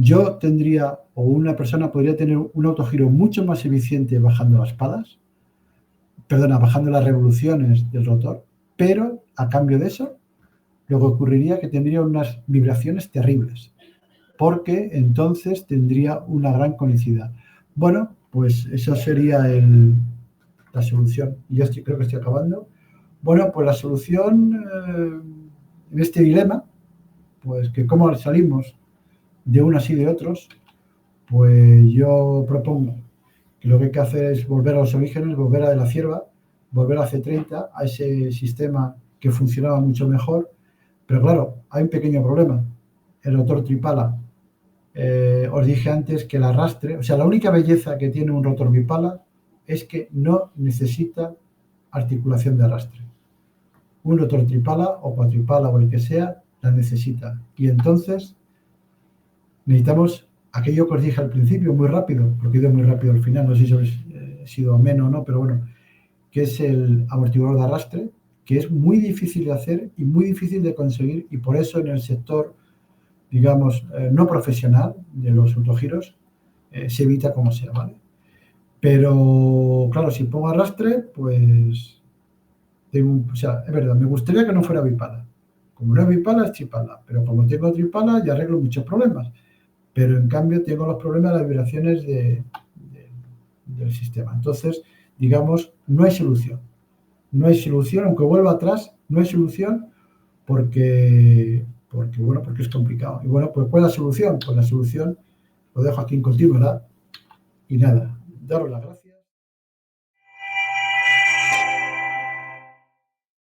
[SPEAKER 1] Yo tendría, o una persona podría tener un autogiro mucho más eficiente bajando las palas, bajando las revoluciones del rotor, pero a cambio de eso, lo que ocurriría es que tendría unas vibraciones terribles, porque entonces tendría una gran conicidad. Bueno, pues esa sería la solución. Yo creo que estoy acabando. Bueno, pues la solución en este dilema, pues que cómo salimos de unos y de otros, pues yo propongo que lo que hay que hacer es volver a los orígenes, volver a de la cierva, volver a C30, a ese sistema que funcionaba mucho mejor. Pero claro, hay un pequeño problema. El rotor tripala, os dije antes que el arrastre, o sea, la única belleza que tiene un rotor bipala es que no necesita articulación de arrastre. Un rotor tripala o cuatripala o el que sea, la necesita. Y entonces necesitamos aquello que os dije al principio, muy rápido, porque he ido muy rápido al final, no sé si he sido ameno o no, pero bueno, que es el amortiguador de arrastre, que es muy difícil de hacer y muy difícil de conseguir, y por eso en el sector, digamos, no profesional de los autogiros, se evita como sea, ¿vale? Pero, claro, si pongo arrastre, pues, o sea, es verdad, me gustaría que no fuera bipala. Como no es bipala, es tripala, pero como tengo tripala, ya arreglo muchos problemas. Pero en cambio tengo los problemas de las vibraciones del sistema. Entonces, digamos, no hay solución. No hay solución, aunque vuelva atrás, no hay solución porque es complicado. Y bueno, pues ¿cuál es la solución? Pues la solución lo dejo aquí en continuo, ¿verdad? Y nada, daros las gracias.